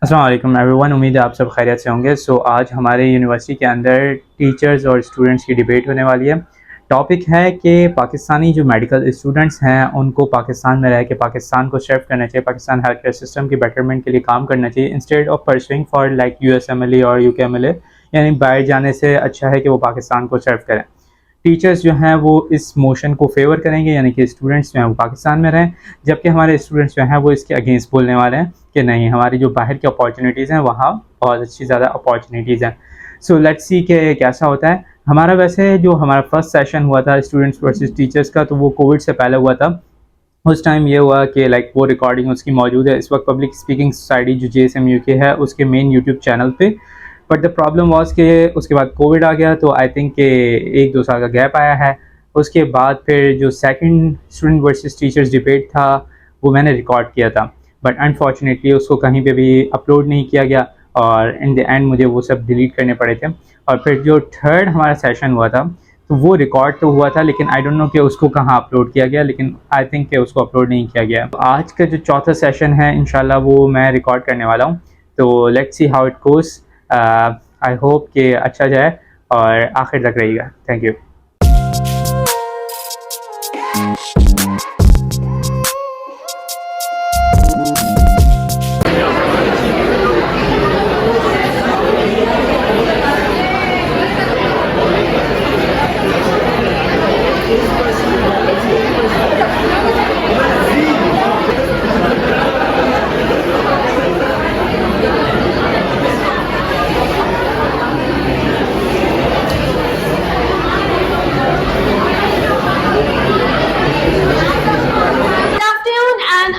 अस्सलाम वालेकुम एवरीवन। उम्मीद है आप सब खैरियत से होंगे। आज हमारे यूनिवर्सिटी के अंदर टीचर्स और स्टूडेंट्स की डिबेट होने वाली है। टॉपिक है कि पाकिस्तानी जो मेडिकल स्टूडेंट्स हैं उनको पाकिस्तान में रह के पाकिस्तान को सर्व करना चाहिए, पाकिस्तान हेल्थ केयर सिस्टम की बेटरमेंट के लिए काम करना चाहिए instead of pursuing for like USMLE और UKMLE। यानी बाहर जाने से अच्छा है कि वो पाकिस्तान को सर्व करें। टीचर्स जो हैं वो इस मोशन को फेवर करेंगे, यानी कि स्टूडेंट्स जो हैं वो पाकिस्तान में रहें, जबकि हमारे स्टूडेंट्स जो हैं वो इसके अगेंस्ट बोलने वाले हैं कि नहीं, हमारी जो बाहर की अपॉर्चुनिटीज़ हैं वहाँ बहुत अच्छी ज़्यादा अपॉर्चुनिटीज़ हैं। सो लेट्स सी कि कैसा होता है। हमारा वैसे जो हमारा फर्स्ट सेशन हुआ था स्टूडेंट्स वर्सेस टीचर्स का, तो वो कोविड से पहले हुआ था। उस टाइम ये हुआ कि लाइक वो रिकॉर्डिंग उसकी मौजूद है इस वक्त पब्लिक स्पीकिंग सोसाइटी जो JSM UK है उसके मेन यूट्यूब चैनल पे। बट द प्रॉब्लम वॉज कि उसके बाद कोविड आ गया, तो आई थिंक कि 1-2 साल का गैप आया है। उसके बाद फिर जो second student versus teachers debate था वो मैंने रिकॉर्ड किया था, बट अनफॉर्चुनेटली उसको कहीं पे भी अपलोड नहीं किया गया और इन द एंड मुझे वो सब डिलीट करने पड़े थे। और फिर जो थर्ड हमारा सेशन हुआ था तो वो रिकॉर्ड तो हुआ था, लेकिन आई डोंट नो कि उसको कहाँ अपलोड किया गया, लेकिन आई थिंक कि उसको अपलोड नहीं किया गया। तो आज का जो चौथा सेशन है इंशाल्लाह वो मैं रिकॉर्ड करने वाला हूँ। तो let's see how it goes. I hope कि अच्छा जाए और आखिर तक रहिएगा। Thank you.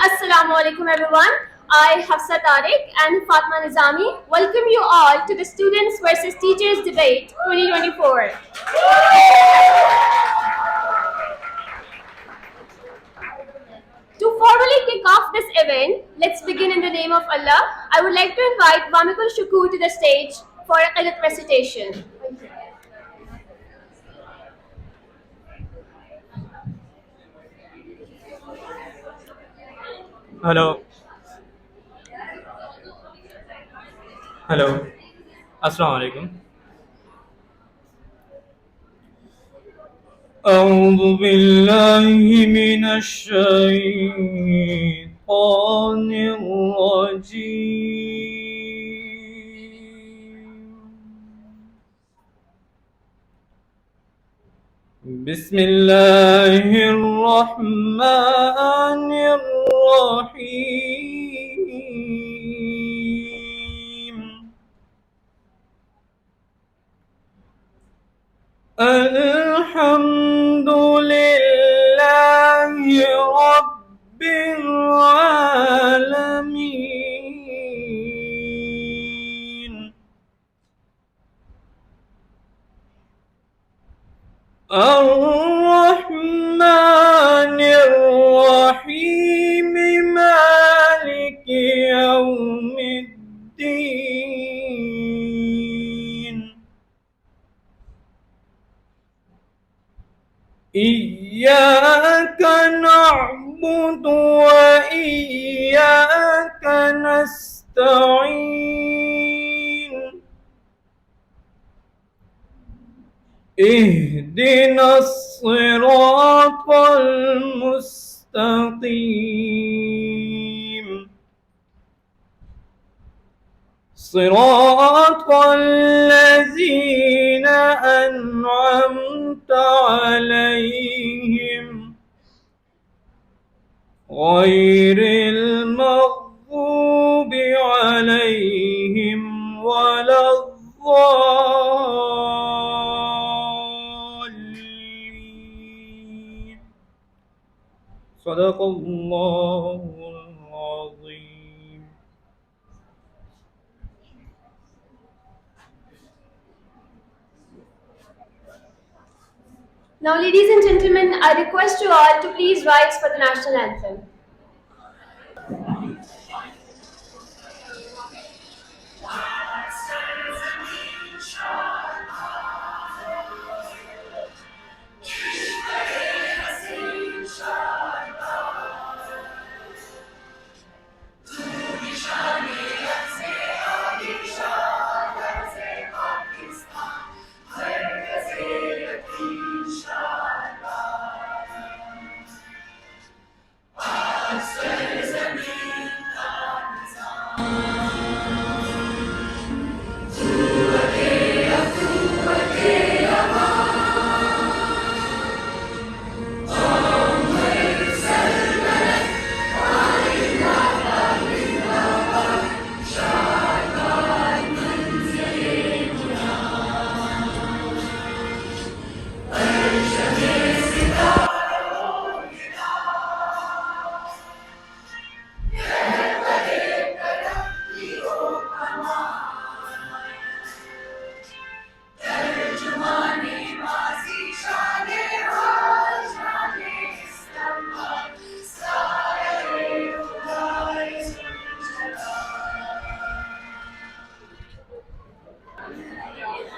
Assalamu alaikum everyone. I, Hafsa Tariq and Fatma Nizami, welcome you all to the Students versus Teachers Debate 2024. To formally kick off this event, let's begin in the name of Allah. I would like to invite Wamikul Shukur to the stage for a qiyat recitation. Hello hello, अस्सलाम वालेकुम। أعوذ بالله من الشيطان الرجيم. بسم الله الرحمن الرحيم. الحمد لله رب العالمين. الرحمن الرحيم مالك يوم الدين. إياك نعبد وإياك نستعين. اهدنا الصراط المستقيم صراط الذين أنعمت عليهم غير المغضوب عليهم ولا الضالين. صدق الله العظيم. Now, ladies and gentlemen, I request you all to please rise for the national anthem.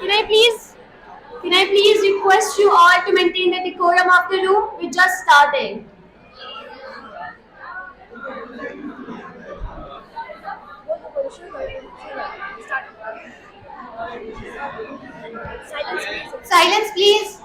Can I please can I please request you all to maintain the decorum of the room? We're just starting. Silence, please. Silence, please.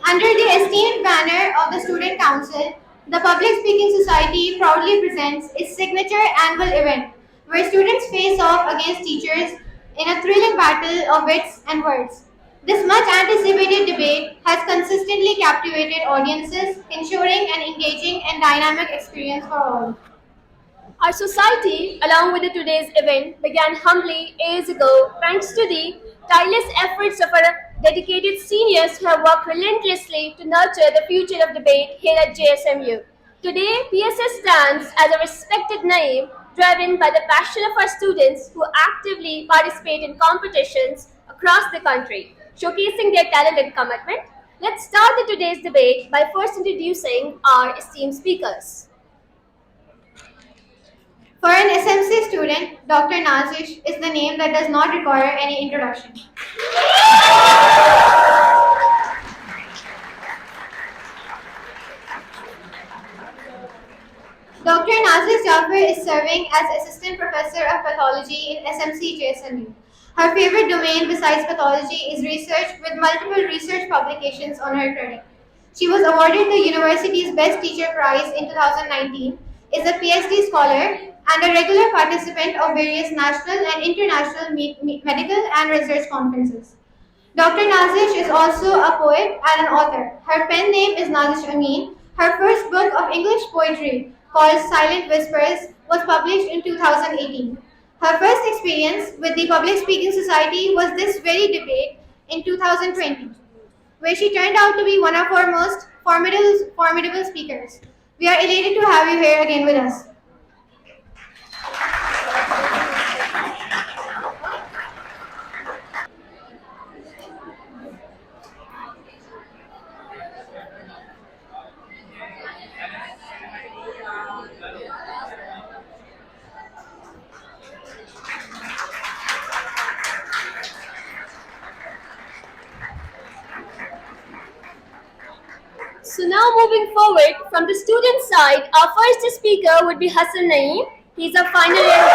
Under the esteemed banner of the Student Council, the Public Speaking Society proudly presents its signature annual event, where students face off against teachers in a thrilling battle of wits and words. This much anticipated debate has consistently captivated audiences, ensuring an engaging and dynamic experience for all. Our society, along with today's event, began humbly years ago thanks to the tireless efforts of our dedicated seniors who have worked relentlessly to nurture the future of debate here at JSMU. Today, PSS stands as a respected name driven by the passion of our students who actively participate in competitions across the country, showcasing their talent and commitment. Let's start today's debate by first introducing our esteemed speakers. For an SMC student, Dr. Nazish is the name that does not require any introduction. Dr. Nazish Jaffer is serving as Assistant Professor of Pathology in SMC JSMU. Her favorite domain besides pathology is research, with multiple research publications on her credit. She was awarded the university's Best Teacher Prize in 2019, is a PhD scholar, and a regular participant of various national and international medical and research conferences. Dr. Nazish is also a poet and an author. Her pen name is Nazish Amin. Her first book of English poetry, called Silent Whispers, was published in 2018. Her first experience with the Public Speaking Society was this very debate in 2020, where she turned out to be one of our most formidable speakers. We are elated to have you here again with us. So now moving forward, from the student side, our first speaker would be Hassan Naeem. He's a final year.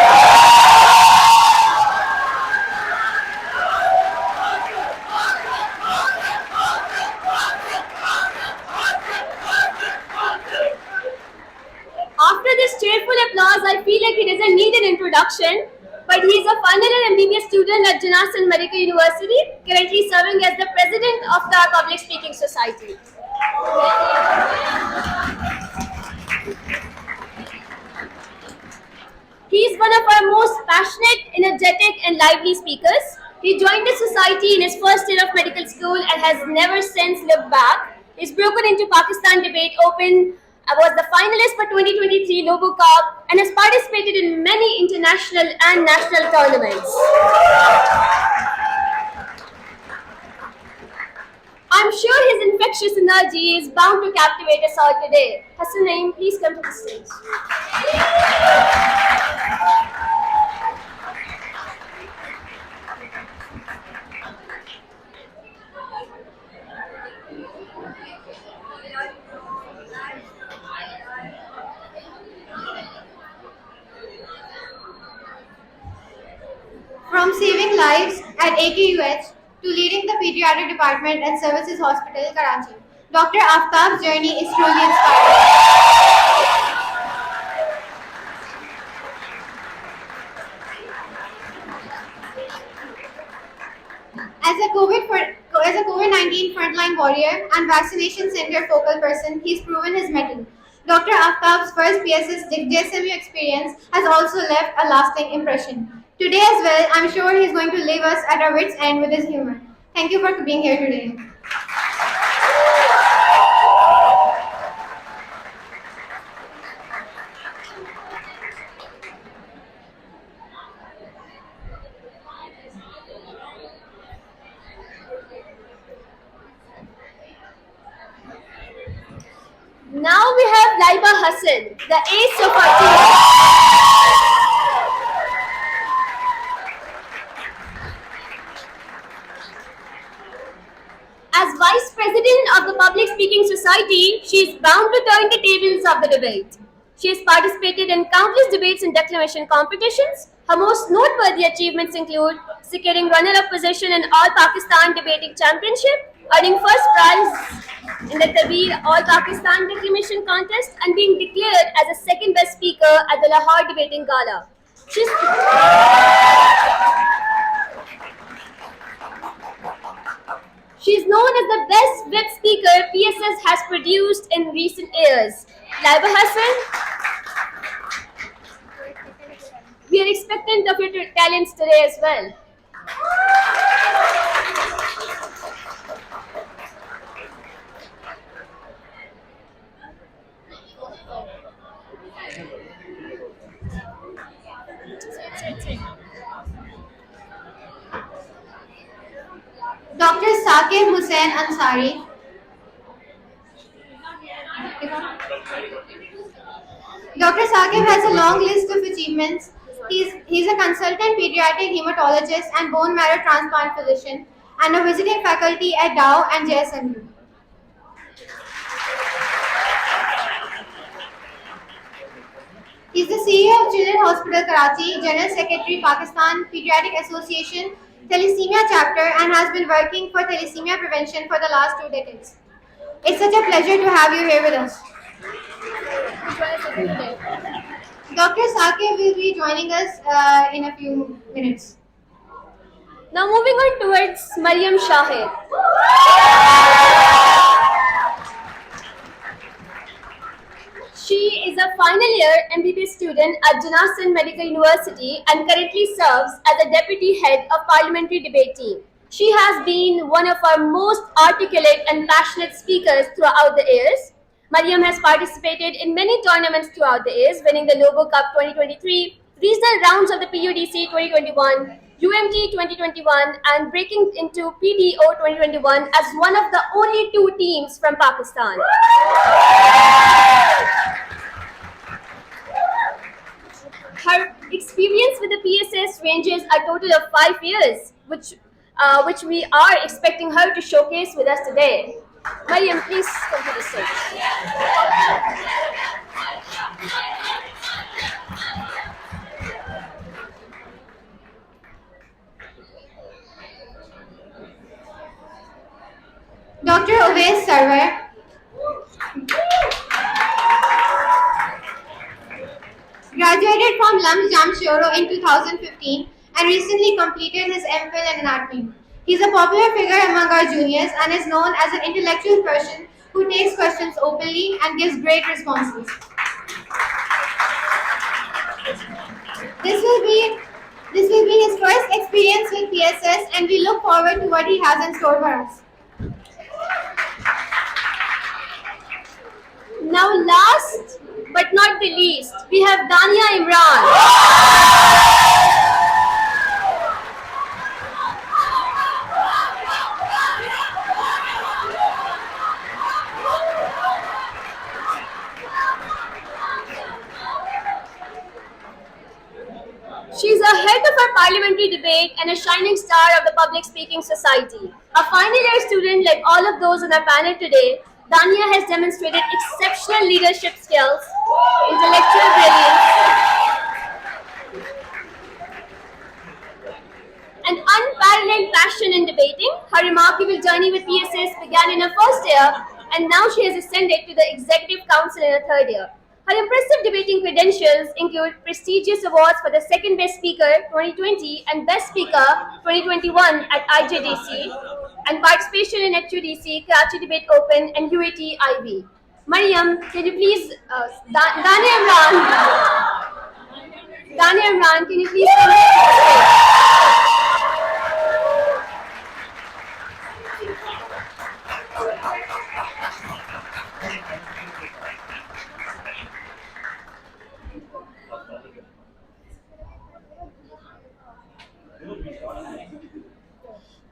After this cheerful applause, I feel like he doesn't need an introduction, but he is a final year MBBS student at Janassan Medical University, currently serving as the president of the Public Speaking Society. He is one of our most passionate, energetic, and lively speakers. He joined the society in his first year of medical school and has never since looked back. He's broken into Pakistan Debate Open, was the finalist for 2023 Lobo Cup, and has participated in many international and national tournaments. I'm sure his infectious energy is bound to captivate us all today. Hassan Naeem, please come to the stage. From saving lives at AKUH to leading the pediatric department at Services Hospital, Karachi, Dr. Aftab's journey is truly inspiring. As a COVID-19 frontline warrior and vaccination center focal person, he's proven his mettle. Dr. Aftab's first PSS JSMU experience has also left a lasting impression. Today as well, I'm sure he's going to leave us at our wits' end with his humor. Thank you for being here today. Now we have Laiba Hassan, the ace of our team. As Vice President of the Public Speaking Society, she is bound to turn the tables of the debate. She has participated in countless debates and declamation competitions. Her most noteworthy achievements include securing runner-up position in All Pakistan Debating Championship, earning first prize in the Tabir All Pakistan Declamation Contest, and being declared as the second best speaker at the Lahore Debating Gala. She is known as the best whip speaker PSS has produced in recent years. Laiba Hassan, we are expectant of your talents today as well. Dr. Saqib Hussain Ansari. Dr. Saqib has a long list of achievements. He's a consultant pediatric hematologist and bone marrow transplant physician and a visiting faculty at Dow and JSMU. He's the CEO of Children's Hospital Karachi, General Secretary Pakistan Pediatric Association Thalassemia Chapter, and has been working for thalassemia prevention for the last 2 decades. It's such a pleasure to have you here with us. Dr. Saqib will be joining us in a few minutes. Now moving on towards Mariam Shahid. She is a final year MBBS student at Janassan Medical University and currently serves as the deputy head of parliamentary debate team. She has been one of our most articulate and passionate speakers throughout the years. Mariam has participated in many tournaments throughout the years, winning the Lobo Cup 2023, regional rounds of the PUDC 2021, UMT 2021, and breaking into PDO 2021 as one of the only 2 teams from Pakistan. Her experience with the PSS ranges a total of 5 years, which we are expecting her to showcase with us today. Mariam, please come to the stage. Dr. Uwais Sarwar. Graduated from LUMS Jamshoro in 2015 and recently completed his MPhil in anatomy. He's a popular figure among our juniors and is known as an intellectual person who takes questions openly and gives great responses. This will be his first experience with PSS, and we look forward to what he has in store for us. Now last but not the least, we have Dania Imran. She is a head of our parliamentary debate and a shining star of the Public Speaking Society. A final year student like all of those on our panel today, Dania has demonstrated exceptional leadership skills, intellectual brilliance, and unparalleled passion in debating. Her remarkable journey with PSS began in her first year and now she has ascended to the Executive Council in her third year. Her impressive debating credentials include prestigious awards for the Second Best Speaker 2020 and Best Speaker 2021 at IJDC, and participation in HUDC, Karachi Debate Open, and UAT IB. Mariam, can you please, Dania Imran, can you please come to the stage?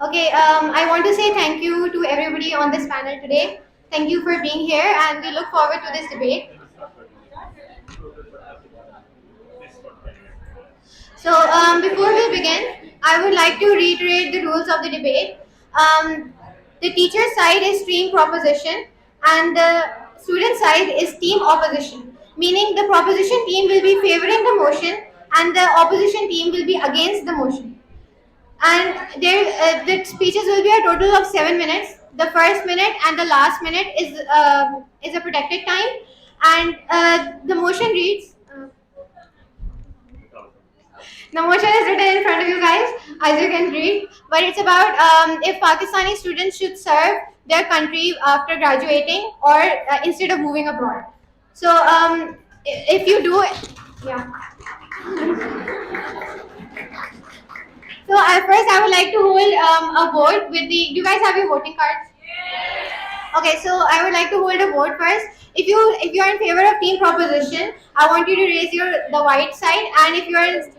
Okay, I want to say thank you to everybody on this panel today. Thank you for being here, and we look forward to this debate. So, before we begin, I would like to reiterate the rules of the debate. The teacher side is stream proposition, and the student side is team opposition. Meaning, the proposition team will be favoring the motion, and the opposition team will be against the motion. And the speeches will be a total of 7 minutes. The first minute and the last minute is a protected time, and the motion reads. The motion is written in front of you guys, as you can read. But it's about if Pakistani students should serve their country after graduating or instead of moving abroad. So if you do, yeah. So first, I would like to hold a vote with the. Do you guys have your voting cards? Okay, so I would like to hold a vote first. If you are in favor of team proposition, I want you to raise the white side, and if you are in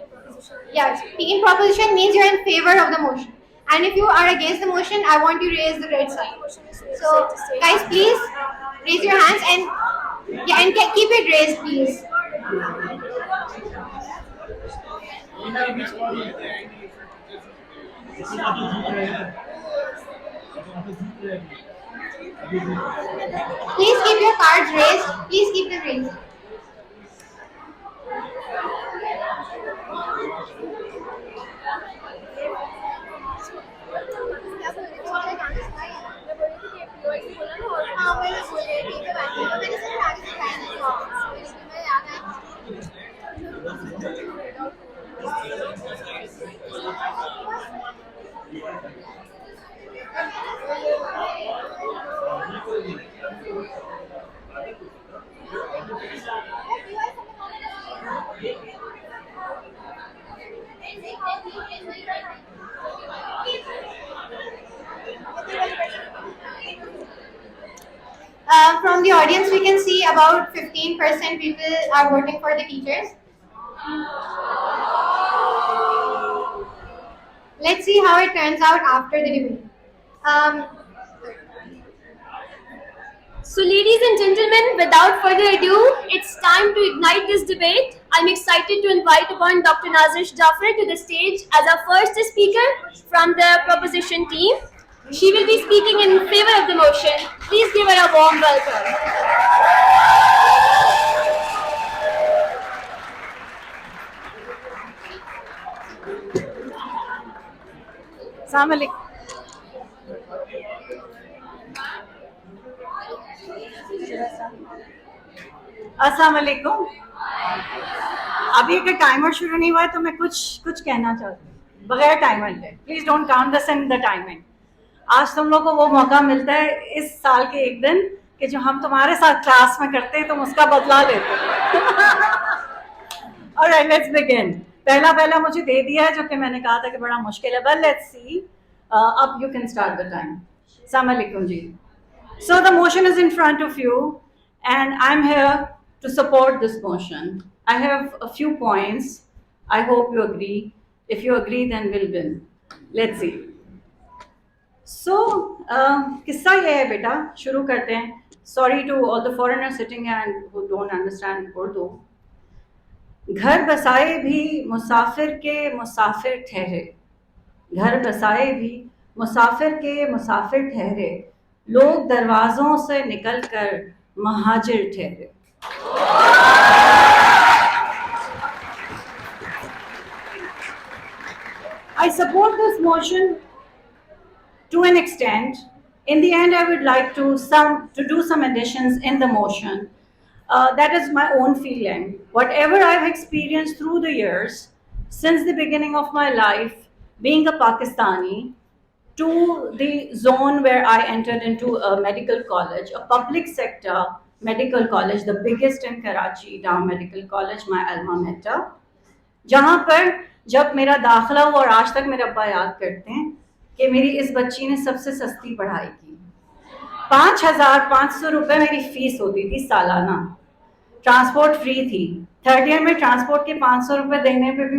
team proposition means you are in favor of the motion, and if you are against the motion, I want you to raise the red side. So guys, please raise your hands and keep it raised, please. Please keep your cards raised. Please keep them raised. From the audience, we can see about 15% people are voting for the teachers. Let's see how it turns out after the debate. So, ladies and gentlemen, without further ado, it's time to ignite this debate. I'm excited to invite upon Dr. Nazish Jaffer to the stage as our first speaker from the proposition team. She will be speaking in favor of the motion. Please give her a warm welcome. Assalamualaikum. अस्सलामुअलैकुम। अभी अगर timer शुरू नहीं हुआ है तो मैं कुछ कहना चाहती हूँ बगैर टाइमर के। Please don't count this in the timing. आज तुम लोग को वो मौका मिलता है इस साल के एक दिन कि जो हम तुम्हारे साथ क्लास में करते हैं तुम उसका बदला लेते हो। Alright, let's begin. पहला मुझे दे दिया है जो कि मैंने कहा था कि बड़ा मुश्किल है, बट लेट्स सी। अब you can start the time. अस्सलाम वालेकुम जी। So the motion is in front of you and I'm here to support this motion. I have a few points. I hope you agree. If you agree, then we'll win. Let's see. So, किस्सा ये है बेटा, शुरू करते हैं. Sorry to all the foreigners sitting and who don't understand Urdu. घर बसाए भी मुसाफिर के मुसाफिर ठहरे. घर बसाए भी मुसाफिर के मुसाफिर ठहरे. लोग दरवाज़ों से निकलकर महाजिर ठहरे. I support this motion to an extent In the end, I would like to do some additions in the motion. That is my own feeling. Whatever I've experienced through the years, since the beginning of my life, being a Pakistani, to the zone where I entered into a medical college, a public sector medical college, the biggest in Karachi, Down Medical College, my alma mater, जहाँ पर जब मेरा दाखिला हुआ और आज तक मेरे अब्बा याद करते हैं कि मेरी इस बच्ची ने सबसे सस्ती पढ़ाई की। 5,500 रुपये मेरी फीस होती थी सालाना, ट्रांसपोर्ट फ्री थी। थर्ड ईयर में ट्रांसपोर्ट के 500 रुपये देने पे भी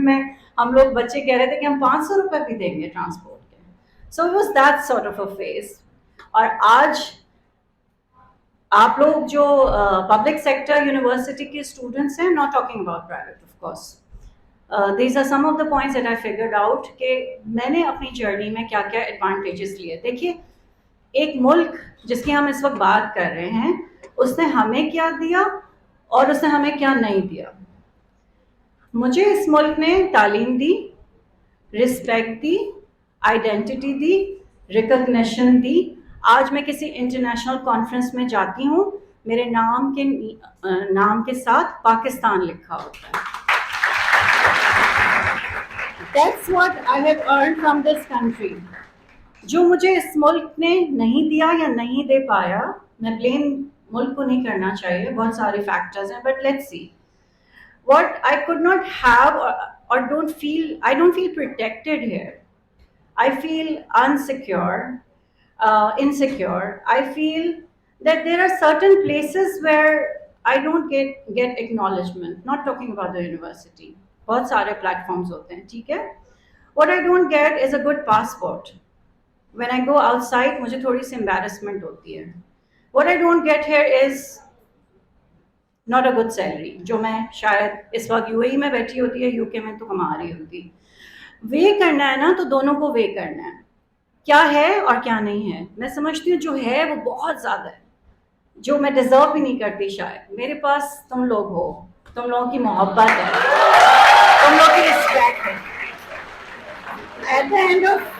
हम लोग बच्चे कह रहे थे कि हम 500 रुपये भी देंगे ट्रांसपोर्ट के। So it was that sort of a phase. और आज आप लोग जो पब्लिक सेक्टर यूनिवर्सिटी के स्टूडेंट्स हैं, not talking about private of course, these are some of the points that I figured out कि मैंने अपनी जर्नी में क्या क्या एडवांटेजेस लिए। देखिए, एक मुल्क जिसकी हम इस वक्त बात कर रहे हैं, उसने हमें क्या दिया और उसने हमें क्या नहीं दिया। मुझे इस मुल्क ने तालीम दी, रिस्पेक्ट दी, आइडेंटिटी दी, रिकग्निशन दी। आज मैं किसी इंटरनेशनल कॉन्फ्रेंस में जाती हूँ, मेरे नाम के साथ पाकिस्तान लिखा होता है। That's what I have earned from this country. जो मुझे इस मुल्क ने नहीं दिया या नहीं दे पाया, मैं ब्लेम मुल्क को नहीं करना चाहिए, बहुत सारे फैक्टर्स हैं, but let's C what I could not have or don't feel protected here. I feel unsecure, insecure. I feel that there are certain places where I don't get acknowledgement. Not talking about the university. बहुत सारे platforms होते हैं, ठीक है? What I don't get is a good passport. When I go outside, मुझे थोड़ी सी embarrassment होती है। What I don't get here is not a good salary, जो मैं शायद इस वक्त यूएई में बैठी होती है, यूके में तो कमा रही होती। वे करना है ना, तो दोनों को वे करना है, क्या है और क्या नहीं है। मैं समझती हूँ जो है वो बहुत ज़्यादा है, जो मैं डिजर्व भी नहीं करती शायद। मेरे पास तुम लोग हो, तुम लोगों की मोहब्बत है, तुम लोगों की रिस्पेक्ट है। एट द एंड ऑफ,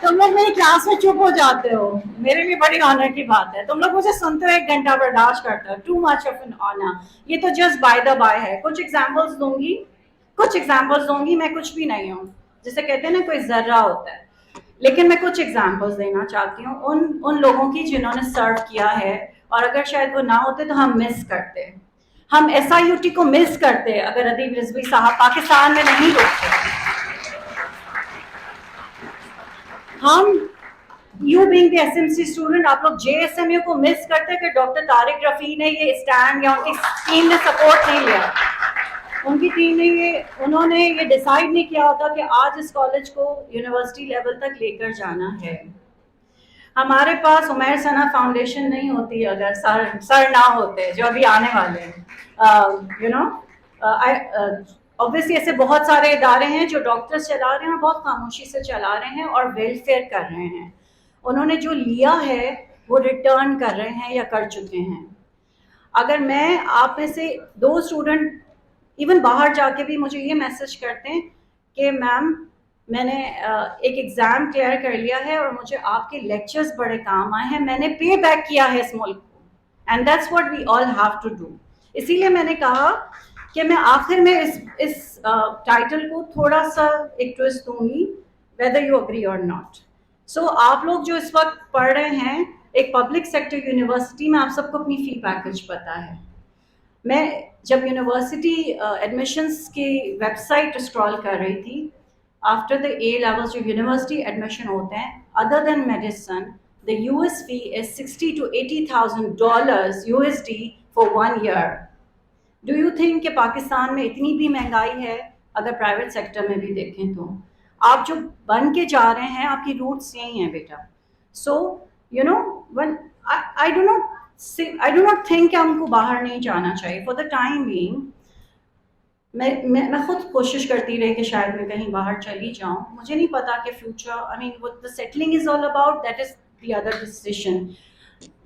तुम लोग मेरी क्लास में चुप हो जाते हो, मेरे लिए बड़ी ऑनर की बात है। तुम लोग मुझे सुनते हो 1 घंटा बर्दाश्त करते हो, too much of an honour. ये तो जस्ट बाय द बाय है। कुछ एग्जांपल्स दूंगी, मैं कुछ भी नहीं हूँ, जिसे कहते हैं ना कोई जर्रा होता है, लेकिन मैं कुछ एग्जांपल्स देना चाहती हूँ उन लोगों की जिन्होंने सर्व किया है, और अगर शायद वो ना होते तो हम मिस करते, हम SIUT को मिस करते अगर अदीब रिजवी साहब पाकिस्तान में नहीं होते। हम you being the SMC student, आप लोग JSMU को मिस करते कि डॉक्टर तारिक रफ़ी ने ये स्टैंड या उनकी टीम ने सपोर्ट नहीं लिया, उनकी टीम ने उन्होंने ये डिसाइड नहीं किया होता कि आज इस कॉलेज को यूनिवर्सिटी लेवल तक लेकर जाना है। हमारे पास उमैर सना फाउंडेशन नहीं होती अगर सर ना होते, जो अभी आने वाले हैं। ऑब्वियसली ऐसे बहुत सारे इदारे हैं जो डॉक्टर्स चला रहे हैं और बहुत खामोशी से चला रहे हैं और वेलफेयर कर रहे हैं। उन्होंने जो लिया है वो रिटर्न कर रहे हैं या कर चुके हैं। अगर मैं आप में से 2 स्टूडेंट इवन बाहर जाके भी मुझे ये मैसेज करते हैं कि मैम मैंने एक एग्ज़ाम क्लियर कर लिया है और मुझे आपके लेक्चर्स बड़े काम आए हैं, मैंने पे बैक किया है इस मुल्क को, and that's what we all have to do. इसीलिए मैंने कहा कि मैं आखिर में इस टाइटल को थोड़ा सा एक ट्विस्ट दूंगी, वेदर यू एग्री और नॉट। सो आप लोग जो इस वक्त पढ़ रहे हैं एक पब्लिक सेक्टर यूनिवर्सिटी में, आप सबको अपनी फ़ी पैकेज पता है। मैं जब यूनिवर्सिटी एडमिशन्स की वेबसाइट स्क्रॉल कर रही थी, आफ्टर द A levels जो यूनिवर्सिटी एडमिशन होते हैं, other than medicine, the US fee is $60,000 to $80,000 USD for 1 year. Do you think कि पाकिस्तान में इतनी भी महंगाई है? अगर प्राइवेट सेक्टर में भी देखें तो आप जो बन के जा रहे हैं, आपकी रूट्स यही हैं बेटा। So you know when I do not think कि हमको बाहर नहीं जाना चाहिए फॉर द टाइम बीइंग। मैं खुद कोशिश करती रही कि शायद मैं कहीं बाहर चली जाऊं, मुझे नहीं पता कि future, I mean what the settling is all about, that is the other decision.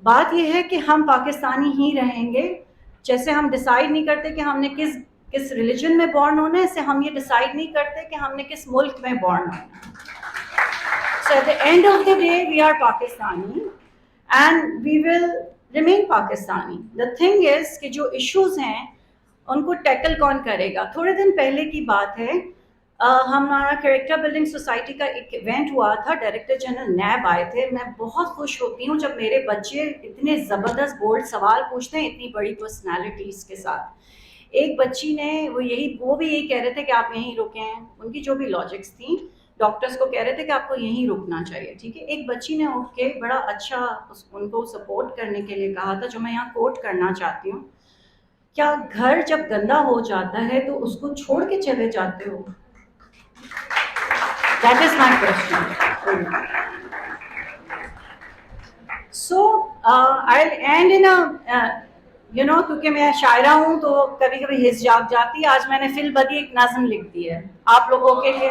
बात यह है कि हम पाकिस्तानी ही रहेंगे। जैसे हम डिसाइड नहीं करते कि हमने किस रिलीजन में बॉर्न होना है, इससे हम ये डिसाइड नहीं करते कि हमने किस मुल्क में बॉर्न होना है। So at the end of the day, we are Pakistani and we will remain Pakistani. The thing is कि जो issues हैं उनको टैकल कौन करेगा. थोड़े दिन पहले की बात है, हमारा कैरेक्टर बिल्डिंग सोसाइटी का एक इवेंट हुआ था. डायरेक्टर जनरल नैब आए थे. मैं बहुत खुश होती हूँ जब मेरे बच्चे इतने ज़बरदस्त बोल्ड सवाल पूछते हैं इतनी बड़ी पर्सनालिटीज़ के साथ. एक बच्ची ने वो भी यही कह रहे थे कि आप यहीं रुकें. उनकी जो भी लॉजिक्स थी, डॉक्टर्स को कह रहे थे कि आपको यहीं रुकना चाहिए. ठीक है, एक बच्ची ने उठ के बड़ा अच्छा उनको सपोर्ट करने के लिए कहा था, जो मैं यहाँ कोट करना चाहती हूँ. क्या घर जब गंदा हो जाता है तो उसको छोड़ के चले जाते हो? That is my question. So I and in क्योंकि मैं शायरा हूँ तो कभी कभी हिस जाग जाती है. आज मैंने फिल बदी एक नज़म लिख दी है आप लोगों के लिए.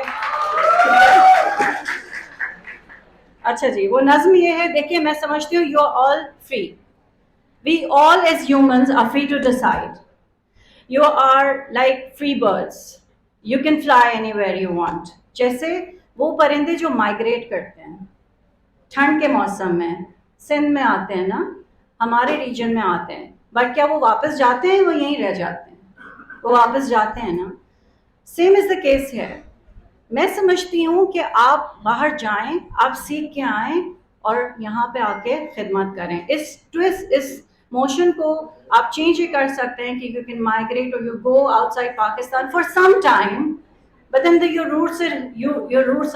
अच्छा जी, वो नज़म ये है, देखिए मैं समझती हूँ you are all free. We all as humans are free to decide. You are like free birds, you can fly anywhere you want. जैसे वो परिंदे जो माइग्रेट करते हैं ठंड के मौसम में, सिंध में आते हैं ना, हमारे रीजन में आते हैं, बट क्या वो वापस जाते हैं? वो यहीं रह जाते हैं. वो वापस जाते हैं ना. सेम इज द केस है. मैं समझती हूँ कि आप बाहर जाएं, आप सीख के आएं और यहाँ पे आके खिदमत करें. इस मोशन को आप चेंज ही कर सकते हैं कि यू कैन माइग्रेट और you go outside Pakistan for some time, but then your roots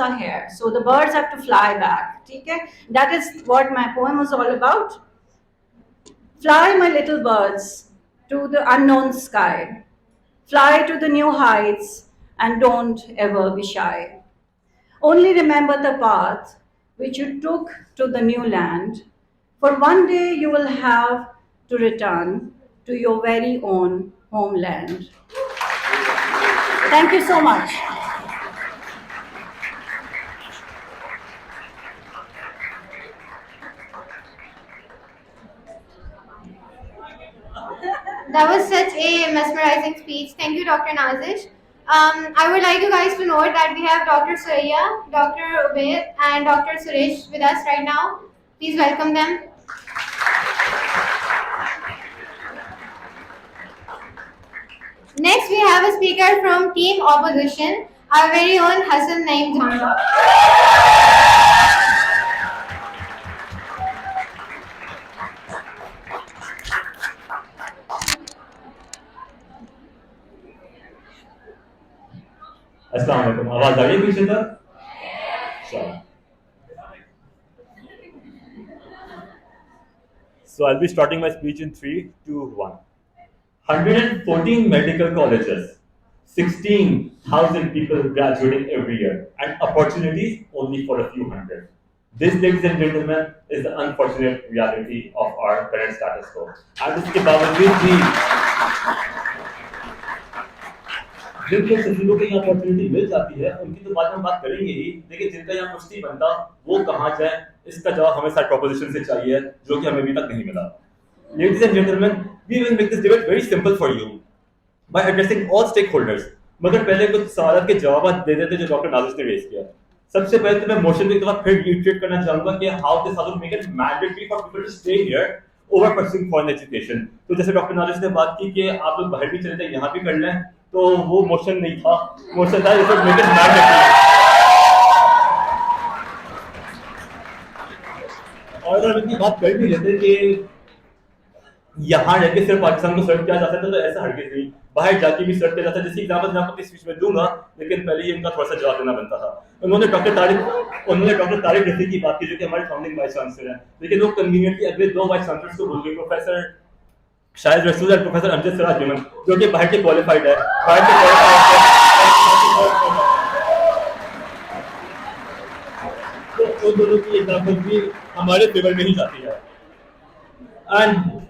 are here, so the birds have to fly back. ठीक है, that is what my poem was all about. Fly my little birds to the unknown sky, fly to the new heights and don't ever be shy. Only remember the path which you took to the new land, for one day you will have to return to your very own homeland. Thank you so much. That was such a mesmerizing speech. Thank you, Dr. Nazish. I would like you guys to note that we have Dr. Surya, Dr. Ubaid, and Dr. Suresh with us right now. Please welcome them. Next, we have a speaker from Team Opposition, our very own Hassan Naeem Jhanwa. अस्सलाम वालेकुम. आवाज आ रही है पीछे तक? So I'll be starting my speech in 3, 2, 1. 114 medical colleges, 16,000 people graduating every year, and opportunities only for a few hundred. This, ladies and gentlemen, is the unfortunate reality of our current status quo. And इसके बावजूद भी जिनको सचिवों को यहाँ opportunity मिल जाती है उनकी तो बाद में बात करेंगे ही, लेकिन जिनका यहाँ कुछ नहीं बनता वो कहाँ जाए, इसका जवाब हमें साइड प्रोपोजिशन से चाहिए, जो कि हमें अभी तक नहीं मिला. Ladies and gentlemen, we will make this debate very simple for you by addressing all stakeholders. मगर पहले कुछ सवालों के जवाब दे देते जो डॉक्टर नाजिश ने रेज किया. सबसे पहले तो मैं मोशन को एक दफा फिर रिट्रीट करना चाहूंगा कि how this how make it mandatory for people to stay here over pursuing foreign education. तो जैसे डॉक्टर नाजिश ने बात की कि आप लोग बाहर भी चले जाए यहाँ भी कर लें, तो वो मोशन नहीं था. मोशन था इट मेक इट मैंडेटरी. और अगर इनकी बात कर भी लेते कि यहाँ रह के सिर्फ पाकिस्तान को सर्व किया जा सकता है, तो ऐसा हरगिज़ नहीं, बाहर जाके भी सर्व किया जाता है. जिसकी एग्जाम्पल मैं आपको इस स्पीच में दूंगा, लेकिन पहले ही इनका थोड़ा सा जवाब देना बनता था. उन्होंने डॉक्टर तारिक रफीक की बात की, जो कि हमारे फाउंडिंग वाइस चांसलर हैं, लेकिन वो कन्वीनियंटली अगले 2 वाइस चांसलर्स को भूल गए, प्रोफेसर शाहिद रसूल और प्रोफेसर अमजद सिराज यमन, जो कि बाहर के क्वालिफाइड है. तो उन दोनों की एग्जाम्पल भी हमारे फेवर में ही जाती है. एंड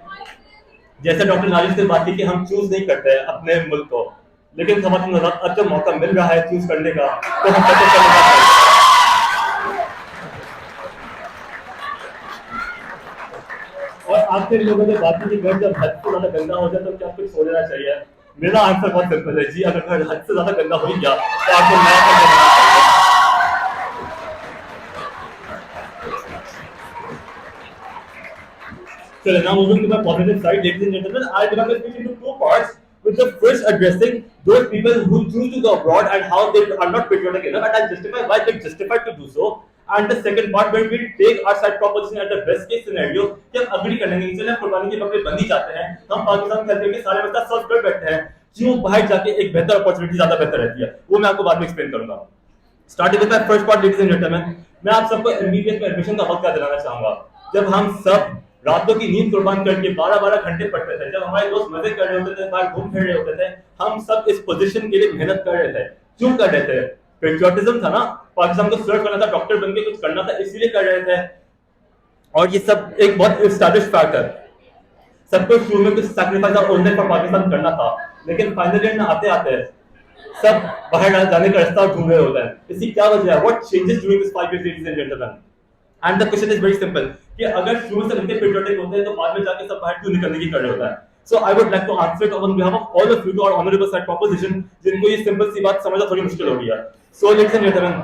जैसे डॉक्टर नाजिश ने बात की कि हम चूज नहीं करते हैं अपने मुल्क को, लेकिन हमारे अब जब मौका मिल रहा है चूज करने का, तो हम कैसे करना चाहिए. और आपके लोगों ने बात की घर जब हद से ज्यादा गंदा हो जाए तो क्या कुछ हो जाना चाहिए. मेरा आंसर बहुत सिंपल है जी, अगर घर हद से ज्यादा गंदा हो गया तो आपको नया घर बनाना चाहिए. So now moving to the positive side, ladies and gentlemen, I'll divide my speech into two parts. With the first addressing those people who choose to go abroad and how they are not patriotic enough, and I'll justify why they're justified to do so. And the second part where we take our side proposition at the best case scenario कि हम agree कर लेंगे, चले हम कुर्बानी के बकरे बंदी चाहते हैं, हम पाकिस्तान खेलते हैं सारे बच्चा सॉल्व कर बैठे हैं, क्यों बाहर जाके एक बेहतर अपॉर्चुनिटी ज्यादा बेहतर रहती है, वो मैं आपको बाद में एक्सप्लेन करूंगा. Starting with my first part, ladies and gentleman, मैं आप सबको एमबीबीएस में एडमिशन का वक्त याद दिलाना चाहूंगा. जब हम सब रातों की नींद कुर्बान करके 12-12 घंटे पढ़ते थे, जब हमारे दोस्त मजे कर रहे होते थे, बाहर घूम फिर रहे होते थे, हम सब इस पोजीशन के लिए मेहनत कर रहे थे. क्यों कर रहे थे? पेट्रियोटिज्म था ना, पाकिस्तान को सर्व करना था, डॉक्टर बन के कुछ करना था, इसलिए कर रहे थे. और ये सब एक बहुत एस्टैब्लिश फैक्ट है. सबको शुरू में कुछ सैक्रिफाइस और ओनर फॉर पाकिस्तान करना था, लेकिन फाइनल एंड में आते आते सब बाहर जाने का रास्ता ढूंढ रहे होते हैं. इसकी क्या वजह है? What changes during this 5 years, ladies and gentlemen? And the question is very simple कि अगर शुरू से इतने पेट्रियोटिक होते हैं तो बाद में जाके सब बाहर क्यों निकलने की कर रहे होता है. So I would like to answer it on behalf of all of you to our honourable side proposition, जिनको ये सिंपल सी बात समझना थोड़ी मुश्किल हो गई है. So let's end gentleman,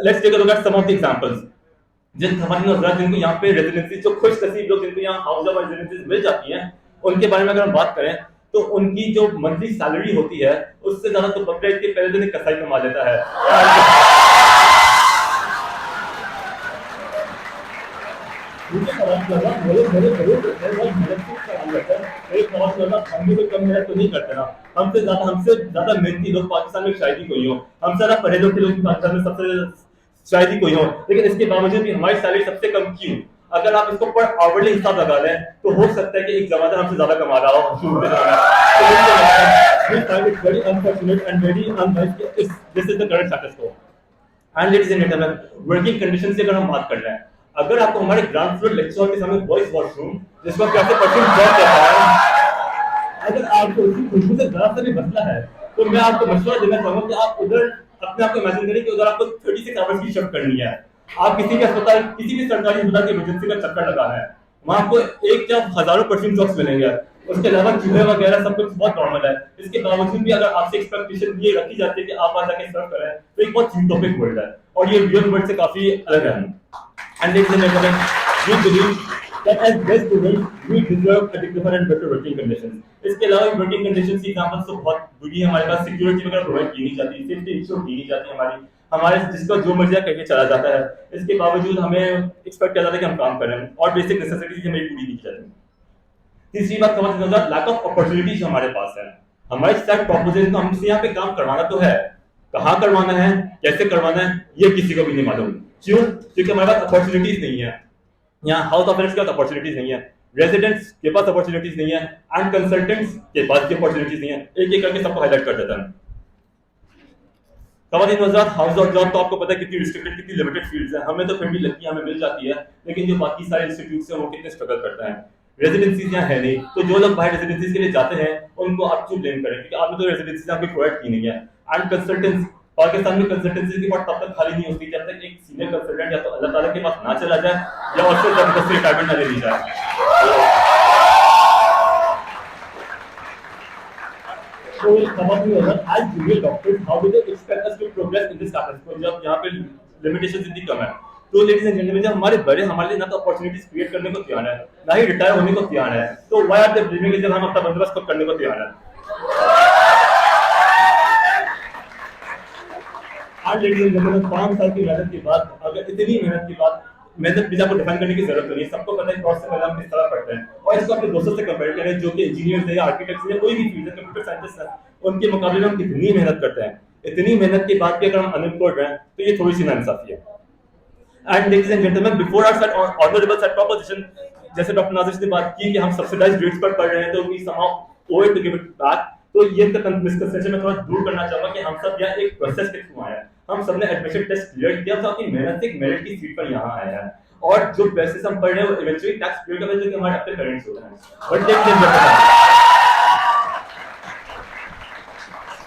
let's take a look at some of the examples. जिन हमारी नजर जिनको यहाँ पे रेजिडेंसी, जो खुश नसीब लोग जिनको यहाँ हाउस ऑफ रेजिडेंसी मिल जाती हैं, उनके बारे में अगर हम बात करें तो उनकी जो मंथली सैलरी होती है उससे ज्यादा तो बकरीद के पहले दिन एक कसाई कमा लेता है. मुझे खराब लगा, मेरे जरूर करते हैं, बहुत मेहनत से काम करते हैं. एक बहुत लगा, हम भी कोई कम मेहनत तो नहीं करते ना. हमसे ज्यादा मेहनती लोग पाकिस्तान में शायद ही कोई हो, हमसे ज्यादा पढ़े लोग पाकिस्तान में सबसे शायद ही कोई हो, लेकिन इसके बावजूद भी हमारी सैलरी सबसे कम क्यों? अगर आप इसको पर आवरली हिसाब लगा लें तो हो सकता है कि एक जमादार हमसे ज्यादा कमा रहा हो शुरू के दौरान. We find it very unfortunate and very unwise कि this is the current status quo. And ladies and gentlemen, working conditions से अगर हम बात कर रहे हैं, अगर आपको हमारे ग्राउंड फ्लोर लेक्चर हॉल के सामने बॉयज वॉशरूम, जिसको आप कैसे परफ्यूम जॉब कहता है, अगर आपको उसकी खुशबू से जरा सा भी बदला है तो मैं आपको मशवरा देना चाहूंगा कि आप उधर अपने आप को इमेजिन करें कि उधर आपको 36 आवर्स की शिफ्ट करनी है. आप किसी भी अस्पताल, किसी भी सरकारी अस्पताल की इमरजेंसी का चक्कर लगाना है, वहां आपको एक या हजारों परफ्यूम जॉब्स मिलेंगे. उसके अलावा चूहे वगैरह सब कुछ बहुत नॉर्मल है. इसके बावजूद भी अगर आपसे एक्सपेक्टेशन ये रखी जाती है कि आप वहां जाके सर्व करें, तो एक बहुत यूटोपिक वर्ल्ड है और ये रियल वर्ल्ड से काफी अलग है. And ladies and gentlemen, we believe that as best students, we deserve a dignified and better working conditions. इसके अलावा working conditions की एग्जांपल्स तो बहुत बुरी है. हमारे पास सिक्योरिटी वगैरह प्रोवाइड की नहीं जाती, सेफ्टी इंश्योर की नहीं जाती हमारे जिसका जो मर्जी करके चला जाता है. इसके बावजूद हमें एक्सपेक्ट किया जाता है कि हम काम करें और बेसिक नेसेसिटीज हमें पूरी नहीं की जाती. तीसरी बात समझ लीजिए, लैक ऑफ अपॉर्चुनिटीज हमारे पास है. हमारे साइड प्रोपोजल तो हमसे यहाँ पे काम करवाना तो है, कहाँ करवाना है, कैसे करवाना है, ये किसी को भी नहीं मालूम. क्यों? क्योंकि हमारे पास अपॉर्चुनिटीज नहीं है. यहाँ हाउस ऑफ के पास अपॉर्चुनिटीज नहीं है, रेजिडेंट्स के पास अपॉर्चुनिटीज नहीं है, एंड कंसल्टेंट्स के पास भी अपॉर्चुनिटीज नहीं है. एक एक करके सबको हाईलाइट कर देता है. खवातीन हज़रात, हाउस ऑफ जॉब तो आपको पता है कितनी रिस्ट्रिक्टेड, कितनी लिमिटेड फील्ड्स हैं. हमें तो फिर भी लगती है, हमें मिल जाती है, लेकिन जो बाकी सारे इंस्टीट्यूट्स हैं वो कितने स्ट्रगल करते हैं. रेजिडेंसीज यहाँ है नहीं, तो जो लोग बाहर रेजिडेंसीज के लिए जाते हैं उनको आप क्यों ब्लेम करें, क्योंकि आपने तो रेजिडेंसीज आपको प्रोवाइड की नहीं है. एंड कंसल्टेंट्स, पाकिस्तान में कंसल्टेंसी की बात तब तक खाली नहीं होती जब तक एक सीनियर कंसल्टेंट या तो अल्लाह ताला के पास ना चला जाए या उससे जबरदस्ती रिटायरमेंट ना ले ली जाए. So as junior doctors, how do they expect us to progress in this status quo? जब यहाँ पे limitations इतनी कम है, तो ladies and gentlemen, जब हमारे बड़े हमारे लिए ना तो अपॉर्चुनिटीज क्रिएट करने को तैयार है, ना ही रिटायर होने को तैयार है, तो why are they blaming जब हम अपना बंदोबस्त खुद करने को तैयार है. आज लेडीज एंड जेंटलमैन, 5 साल की मेहनत के बाद, अगर इतनी मेहनत के बाद, मेहनत बीजा को डिफाइन करने की जरूरत नहीं है. सबको पता है क्रॉस से पहले हम किस तरह पढ़ते हैं, और इसको अपने दोस्तों से कंपेयर करें जो कि इंजीनियर्स है या आर्किटेक्ट्स है या कोई भी फील्ड है, कंप्यूटर साइंटिस्ट है, उनके मुकाबले में हम कितनी मेहनत करते हैं. इतनी मेहनत के बाद भी अगर हम अनएम्प्लॉयड हैं तो ये थोड़ी सी नाइंसाफी है. And ladies and gentleman, before our set honourable set proposition, जैसे डॉक्टर नाजिर ने बात की कि हम सब्सिडाइज्ड रेट्स पर पढ़ रहे हैं तो वी समहाउ ओए टू गिव इट बैक. तो ये मिसकंसेप्शन में थोड़ा दूर करना चाहूंगा कि हम सब यहाँ एक प्रोसेस के थ्रू आए हैं. हम सबने एडमिशन टेस्ट क्लियर किया, तो अपनी मेहनत से मेरिट की सीट पर यहाँ आए हैं, और जो पैसे हम पढ़ रहे हैं वो इवेंचुअली टैक्स पेड का वजह से हमारे अपने पेरेंट्स होते हैं. बट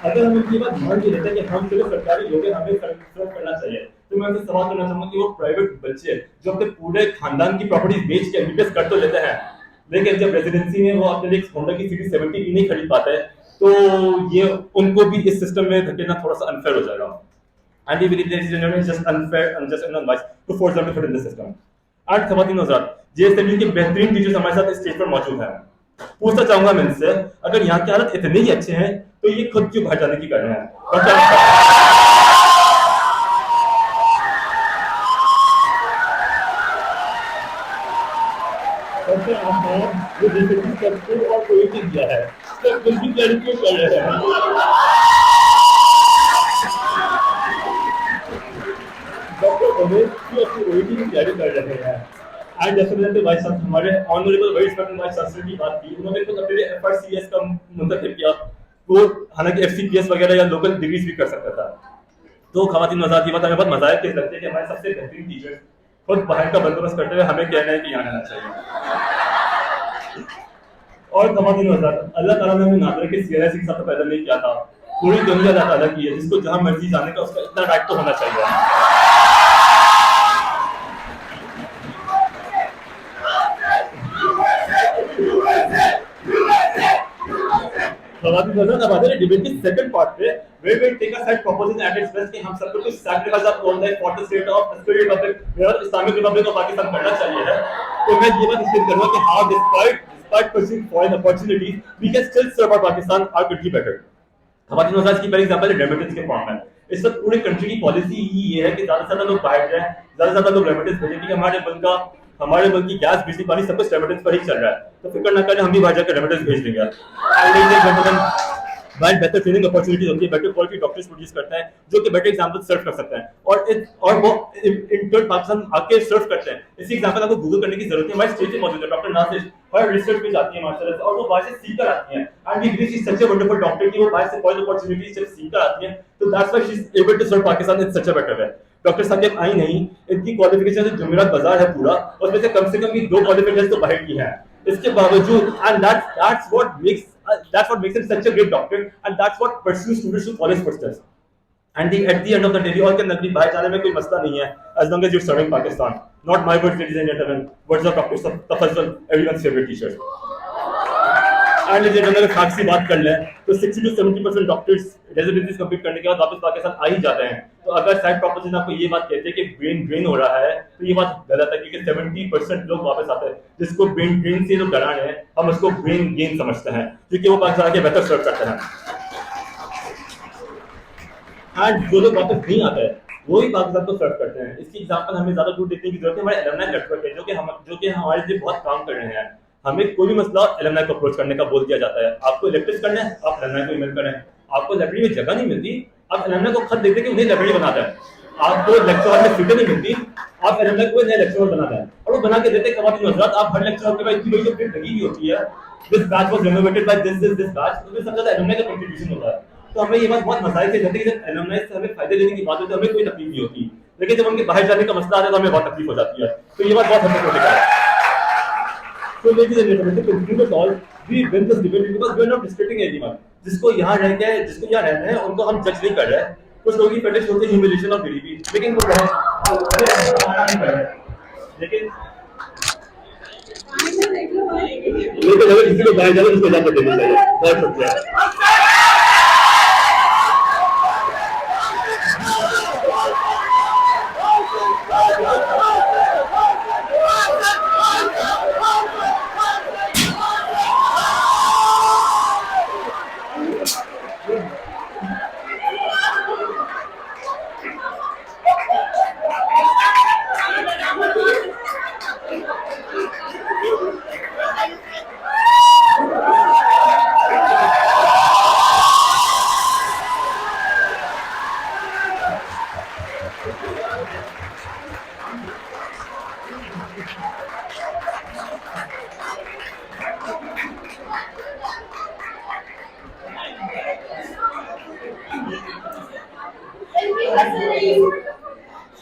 अगर हम इनकी बात मान भी लेते हैं कि हम जो सरकारी लोग हैं हमें सर्व करना चाहिए, तो मैं उनसे सवाल करना चाहूंगा कि वो प्राइवेट बच्चे जो अपने पूरे खानदान की प्रॉपर्टीज बेच के एमबीबीएस कर तो लेते हैं, लेकिन जब रेजिडेंसी में वो अपने लिए होंडा की सीरीज 70 भी नहीं खरीद पाते हैं, तो ये उनको भी इस सिस्टम में धकेलना थोड़ा सा अनफेयर हो जाएगा. And we believe, ladies and gentlemen, it's just unfair and just unwise to force them to fit in the system. आज खवातीन हज़रात, JSW के बेहतरीन टीचर्स हमारे साथ स्टेज पर मौजूद हैं। पूछना चाहूंगा मैं इनसे, अगर यहाँ की हालत इतने ही अच्छे हैं तो ये खुद क्यों बाहर जाने की कर रहे हैं? वो JSW करते और कोई नहीं दिया है, तो कुछ भी क्यों कर रहे हैं? डॉक्टर रमेश की अपनी OET की तैयारी कर रहे हैं। आज जैसे मैंने भाई साहब हमारे ऑनरेबल वाइस प्रेसिडेंट भाई शास्त्री की बात की, उन्होंने खुद अपने FRCS का मुंतखब किया, वो हालांकि FCPS वगैरह या लोकल डिग्रीज भी कर सकता था। तो खवातीन आजाद की बात हमें बहुत मजाक के लगते हैं कि हमारे सबसे बेहतरीन टीचर खुद बाहर का बंदोबस्त करते हुए हमें कहना है कि यहाँ आना चाहिए। और खवातीन आजाद, अल्लाह ताला ने हमें नादर के CRS के साथ पैदा नहीं किया था, पूरी दुनिया अल्लाह ताला की है, जिसको जहाँ मर्जी जाने का उसका इतना राइट तो होना चाहिए। डिबेट के सेकंड पार्ट पे we will take a side proposing at its best कि हम सबको कुछ sacrifice of own life for the state of spirit republic where Islamic republic of Pakistan करना चाहिए है। तो मैं ये बात इसलिए करूंगा कि how despite pursuing foreign opportunities we can still serve our Pakistan our country better. हमारी नौजाद की पहले एग्जांपल है रेमिटेंस के फॉर्म में। इस वक्त पूरी कंट्री की पॉलिसी ही ये है कि ज्यादा से ज्यादा लोग बाहर जाएं, ज्यादा से ज्यादा लोग रेमिटेंस भेजें, क्योंकि हमारे मुल्क की गैस बिजली पानी सब कुछ रेमिटेंस पर ही चल रहा है। तो फिक्र ना करें, हम भी बाहर जाकर रेमिटेंस भेज देंगे। बेहतर ट्रेनिंग अपॉर्चुनिटीज होती है, बेटर क्वालिटी डॉक्टर्स प्रोड्यूस करते हैं जो कि बेटर एग्जांपल सर्व कर सकते हैं और वो इंटर पाकिस्तान आके सर्व करते हैं। इसी एग्जांपल आपको गूगल करने की जरूरत है, हमारे स्टेज पे मौजूद है डॉक्टर नासिर, हर रिसर्च पे जाती है माशाल्लाह से, और वो बाहर से सीख कर आती हैं and we believe she is such a wonderful doctor कि वो बाहर से क्वालिटी अपॉर्चुनिटीज से सीख कर आती हैं। तो that's why she is able to serve Pakistan in such a better way. Doctor साहब आई नहीं, इनकी क्वालिफिकेशन जो जुमेरात बाजार है पूरा, उसमें से कम भी 2 क्वालिफिकेशन तो बाहर की है। इसके बावजूद and that's what makes him such a great doctor and that's what pursues students to follow his footsteps and at the end of the day और के नकली बाहर जाने में कोई मसला नहीं है as long as you're serving Pakistan. Not my words, ladies and gentlemen, words of Dr. Tafazzal, everyone's favorite teacher. And लेकिन अगर फैक्ट की बात कर लें तो 60 to 70% डॉक्टर्स रेजिडेंसीज कंप्लीट करने के बाद वापस पाकिस्तान आ ही जाते हैं। तो अगर साइड प्रोपोजिशन आपको ये बात कहते हैं कि ब्रेन ड्रेन हो रहा है तो ये बात गलत है, क्योंकि 70% लोग वापस आते हैं। जिसको ब्रेन ड्रेन से जो डरा है हम उसको ब्रेन गेन समझते हैं, क्योंकि वो पाकिस्तान के बेहतर सर्व करते हैं। एंड जो लोग वापस नहीं आते हैं वो ही पाकिस्तान को सर्व करते हैं। इसकी एग्जांपल हमें ज्यादा दूर देखने की जरूरत है, हमारे एलुमनाई नेटवर्क है जो कि हमारे लिए बहुत काम कर रहे हैं। हमें कोई भी मसला एलुमनाई को अप्रोच करने का बोल दिया जाता है। आपको इलेक्टिव करना है आप एलुमनाई को ईमेल करें, आपको लाइब्रेरी में जगह नहीं मिलती आप एलुमनाई को खत देते कि उन्हें लाइब्रेरी बनाता है, आपको लेक्चर हॉल में सीटें नहीं मिलती आप एलुमनाई को नया लेक्चर हॉल बनाता है और वो बना के देते खवातीन हज़रात। आप हर लेक्चर हॉल के बाद इतनी बड़ी जो प्रिंट लगी हुई होती है, this batch was renovated by this batch, तो उसमें सबसे ज्यादा एलुमनाई का कंट्रीब्यूशन होता है। तो हमें ये बात बहुत मजाक से जाती है कि जब एलुमनाई से हमें फायदे लेने की बात होती है हमें कोई तकलीफ नहीं होती, लेकिन जब उनके बाहर जाने का मसला आता है तो हमें बहुत तकलीफ हो जाती है। तो ये बात बहुत हद तक है। So ladies and gentlemen, to conclude it all, we win this debate because we are not restricting anyone. जिसको यहाँ रहना है उनको हम जज नहीं कर रहे हैं। कुछ लोगों की फेटिश होती है ह्यूमिलिएशन और गरीबी, लेकिन वो लेकिन अगर किसी को बाहर जाना उसको जाकर देना चाहिए। बहुत शुक्रिया।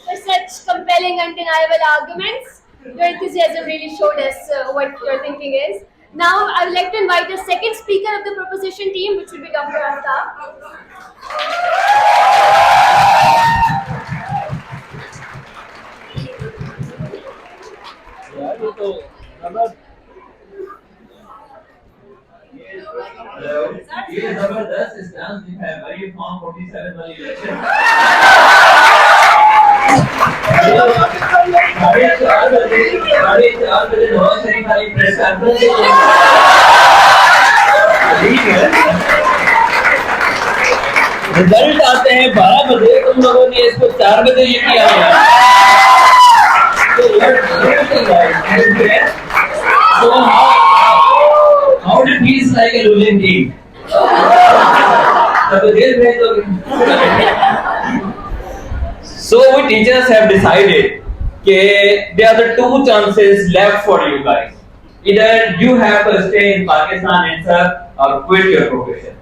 For such compelling, undeniable arguments, your enthusiasm really showed us what your thinking is. Now, I would like to invite the second speaker of the proposition team, which will be Dr. Aftab. ये जबरदस्त stance दिखा है भाई, form 47 वाली election साढ़े 4 बजे नवाज शरीफ वाली press conference result आते हैं 12 बजे, तुम लोगों ने इसको 4 बजे ये किया है। So how did it feel like a losing team? तो जेल भेज दोगे। So we teachers have decided that there are the two chances left for you guys. Either you have to stay in Pakistan itself or quit your profession.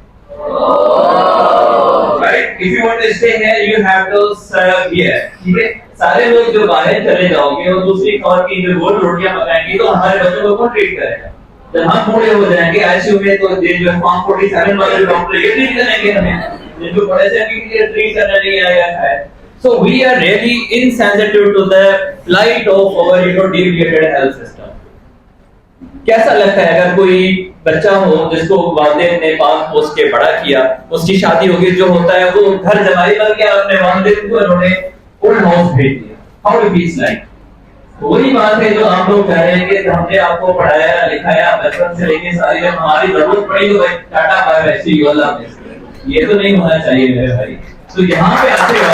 Right? If you want to stay here, you have to serve here. ठीक है? सारे लोग जो बाहर चले जाओगे और दूसरी कौर की जो गोल रोटियां पकाएंगे तो हमारे बच्चों को कौन ट्रीट करेगा? जब हम बूढ़े हो जाएंगे आईसीयू में तो ये जो फॉर्म 47 वाले डॉक्टर ये ट्रीट करेंगे हमें, जिनको बड़े से भी ट्रीट करना नहीं आया है। So we are really insensitive to the plight of our deviated health system. कैसा लगता है अगर कोई बच्चा हो जिसको वालिदैन ने पाक पोस्ट के बड़ा किया, उसकी शादी होगी, जो होता है वो घर जमाई बन गया, अपने वालिदैन को उन्होंने ओल्ड हाउस भेज दिया। How do feel like? वही बात है जो आप लोग कह रहे हैं कि हमने आपको पढ़ाया लिखाया बचपन से लेके सारी, जब हमारी जरूरत पड़ी तो भाई tata bye bye see you अल्लाह हाफिज़। ये तो नहीं होना चाहिए मेरे भाई। तो यहाँ पे आते हुए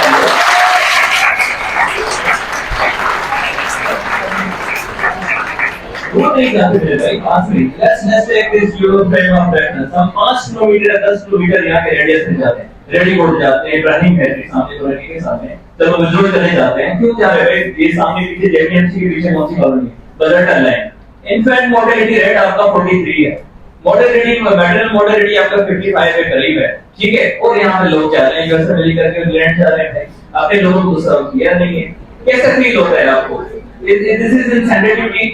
वो नहीं जाते मेरे भाई, 5 minute. Let's take this your frame of reference. हम 5 किलोमीटर 10 किलोमीटर यहाँ के रेडियस में जाते हैं, रेडीकोट जाते हैं, इब्राहिम फैक्ट्री सामने, तोरकी के सामने, चलो विजुअल चले जाते हैं। क्यों जा रहे हैं? ये सामने पीछे जेपीएमसी के पीछे कौन सी कॉलोनी? बजरटन लाइन। इनफैक्ट मोर्टेलिटी रेट आपका 43 है, मोर्टेलिटी मैटरनल मोर्टेलिटी आपका 55 के करीब है, ठीक है। और यहाँ पे लोग जा रहे हैं, यूएस मिल करके इंग्लैंड जा रहे हैं, आपने लोगों को सर्व किया नहीं है। कैसा फील होता है आपको? This is insensitivity.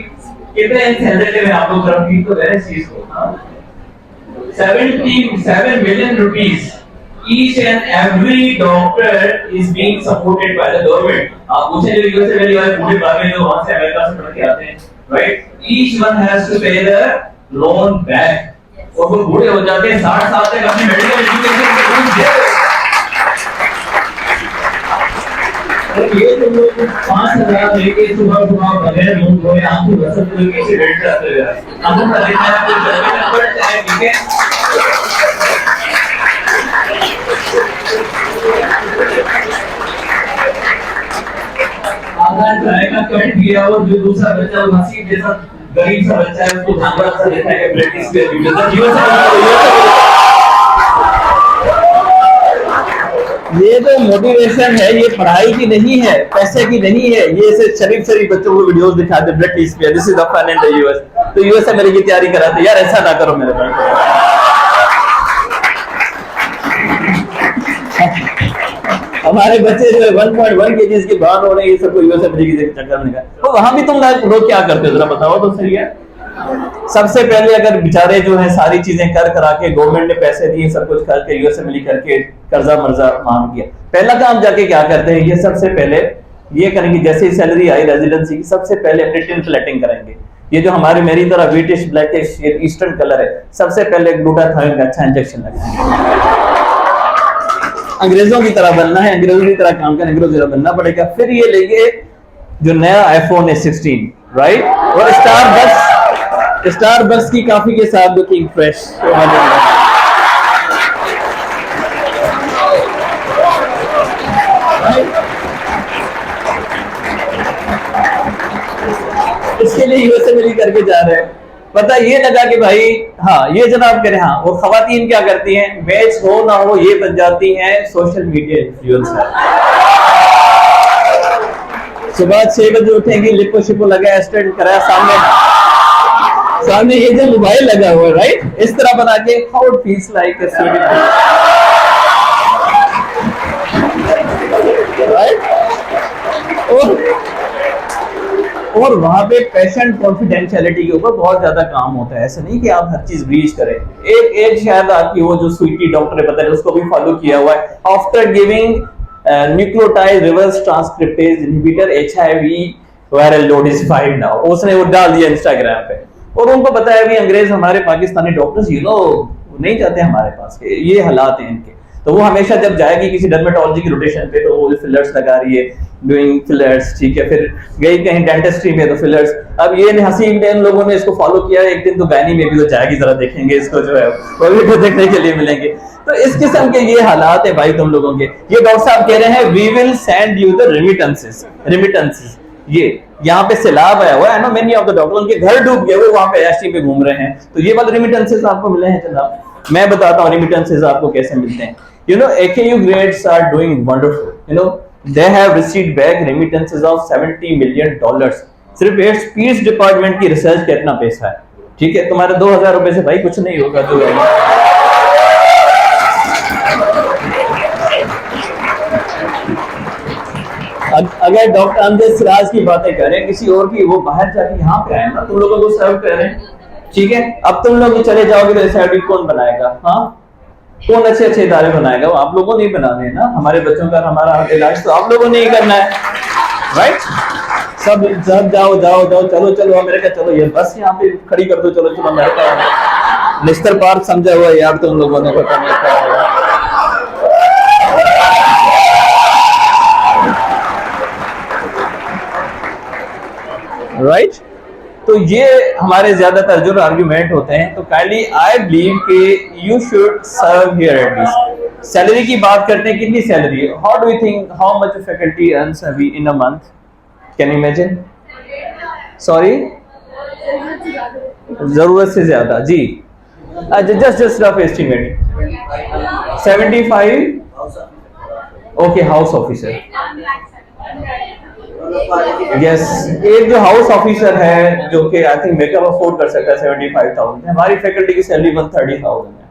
कितने इंसेंसिटिव है आप लोग तरफ की तो वेरी चीज को। 77 million rupees each and every doctor is being supported by the government. आप पूछे जो यूएसए वाले पूरे बाकी जो वहां से अमेरिका से पढ़ के आते हैं, right? Each one has to pay the loan back. और वो बूढ़े हो जाते हैं 60 साल तक अपनी मेडिकल एजुकेशन के लोन दे। ये तो लोग 5000 लेके सुबह बगैर लोन हुए आपको वसत लेके से रेट जाते हैं। आपको पता है कोई सर्वे नंबर चाहे, ठीक है? आधार चाहे का कट दिया और जो दूसरा बच्चा नसीब जैसा गरीब सा बच्चा है उसको धांगड़ा सा देता है ब्रिटिश पे ये जो मोटिवेशन है ये पढ़ाई की नहीं है, पैसे की नहीं है, ये ऐसे शरीफ बच्चों को वीडियोस दिखाते ब्रिटिश पे, this is the fun in the US. तो यूएस मेरी की तैयारी कराते यार, ऐसा ना करो मेरे भाई। हमारे बच्चे जो 1.1 केजीज के बाहर हो रहे हैं, ये सब यूएस अमेरिका के चक्कर में, तो वहां भी तुम लोग क्या करते हो जरा बताओ तो सही है। सबसे पहले अगर बेचारे जो है सारी चीजें कर करा के गवर्नमेंट ने पैसे दिए, सब कुछ करके यूएसए मिली करके कर्जा मर्जा मांग गया, पहला काम जाके क्या करते हैं, ये सबसे पहले ये करेंगे जैसे ही सैलरी आई रेजिडेंसी की, सबसे पहले अपने टिन फ्लैटिंग करेंगे। ये जो हमारे मेरी तरह व्हीटिश ब्लैकिश ईस्टर्न कलर है, सबसे पहले ग्लूटाथायोन का अच्छा इंजेक्शन लगाएंगे। अंग्रेजों की तरह बनना है, अंग्रेजों की तरह काम करना, अंग्रेजों की तरह बनना पड़ेगा। फिर ये लेंगे जो नया आईफोन है 16, राइट, और स्टारबक्स की कॉफी के साथ लुकिंग फ्रेश। इसके लिए यूएसए मिली करके जा रहे हैं। पता ये लगा कि भाई हाँ ये जनाब करें, हाँ वो खवातीन क्या करती हैं, मैच हो ना हो ये बन जाती हैं सोशल मीडिया इन्फ्लुएंसर। सुबह 6 बजे उठेंगी, लिपो शिपो लगाया, स्टैंड कराया, सामने ये जो मोबाइल लगा हुआ है, राइट, इस तरह बना के how it feels like right. और वहां पे पेशेंट कॉन्फिडेंशियलिटी के ऊपर बहुत ज्यादा काम होता है। ऐसा नहीं कि आप हर चीज ब्रीच करें। एक शायद आपकी वो जो स्वीटी डॉक्टर ने बताया उसको भी फॉलो किया हुआ है। After giving nucleotide reverse transcriptase inhibitor HIV viral load is 5 now, उसने वो डाल दिया इंस्टाग्राम पे। और उनको बताया भी अंग्रेज हमारे पाकिस्तानी डॉक्टर्स नहीं जाते हमारे पास के, ये हालात हैं इनके। तो वो हमेशा जब जाएगी किसी डर्मेटोलॉजी की रोटेशन पे तो वो फिलर्स लगा रही है, डूइंग फिलर्स, ठीक है, फिर गई कहीं डेंटिस्ट्री में तो फिलर्स। अब ये हसीब ने इन लोगों ने इसको फॉलो किया, एक दिन तो गायनी में भी तो जाएगी, जरा देखेंगे इसको जो है वो भी तो देखने के लिए मिलेंगे। तो इस किस्म के ये हालात है भाई तुम लोगों के। ये डॉक्टर साहब कह रहे हैं we will send you the remittances. ये यहाँ पे सैलाब आया हुआ है ना, मेनी ऑफ द डॉक्टर उनके घर डूब गए, वो वहां पे ऐसी पे घूम रहे हैं, तो ये वाले रेमिटेंसेस आपको मिले हैं जनाब। मैं बताता हूँ रेमिटेंसेस आपको कैसे मिलते हैं। You know AKU grades are doing wonderful, you know they have received back remittances of $70 million। सिर्फ एयर स्पीच डिपार्टमेंट की रिसर्च का इतना पैसा है, ठीक है, तुम्हारे 2000 रुपए से भाई कुछ नहीं होगा। तो अगर डॉक्टर अमजद सिराज की बातें करें किसी और की, वो बाहर जाके यहाँ पे आए ना, तुम लोगों को सर्व कर रहे हैं, ठीक है। अब तुम लोग चले जाओगे तो SID कौन बनाएगा? हाँ, कौन अच्छे अच्छे इदारे बनाएगा? वो आप लोगों ने ही बनाने हैं ना, हमारे बच्चों का हमारा इलाज तो आप लोगों ने ही करना है, राइट। सब जाओ चलो अमेरिका चलो, ये बस यहाँ पे खड़ी कर दो, चलो अमेरिका। निस्तर पार्क समझा हुआ यार तुम लोगों ने, पता नहीं क्या है, राइट। तो ये हमारे ज्यादातर जो आर्गुमेंट होते हैं। तो काइंडली आई बिलीव कि you should serve here at least. Salary की बात करते हैं, कितनी सैलरी है? How do you think how much faculty earns in a month? Can you imagine? Sorry, जरूरत से ज्यादा जी। Just rough estimate 75। Okay, house officer, yes, एक जो हाउस ऑफिसर है जो कि आई थिंक मेकअप अफोर्ड कर सकता है 75,000। हमारी फैकल्टी की सैलरी 130,000 है,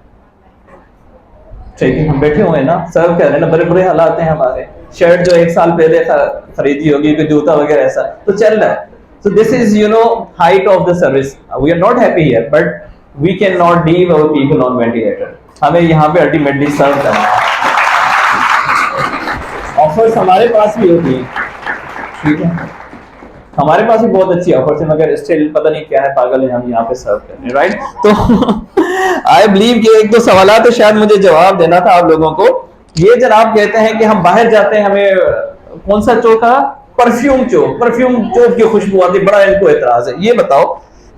ठीक है। हम बैठे हुए हैं ना, सर्व कर रहे हैं ना, बड़े बुरे हालात हैं हमारे। शर्ट जो 1 साल पहले खरीदी होगी, कोई जूता वगैरह ऐसा तो चल रहा है। So this is, you know, height of the service. We are not happy here, but we cannot leave our people on ventilator. हमें यहाँ पे अल्टीमेटली सर्व करना है। ऑफर्स हमारे पास भी होती है, ठीक है, हमारे पास भी बहुत अच्छी ऑफर्स है, मगर स्टिल पता नहीं क्या है, पागल है हम यहाँ पे सर्व कर रहे हैं, राइट। तो आई बिलीव कि एक दो सवाल तो शायद मुझे जवाब देना था आप लोगों को। ये जनाब कहते हैं कि हम बाहर जाते हैं, हमें कौन सा चौक था? परफ्यूम चौक की खुशबू आती, बड़ा इनको एतराज है। ये बताओ,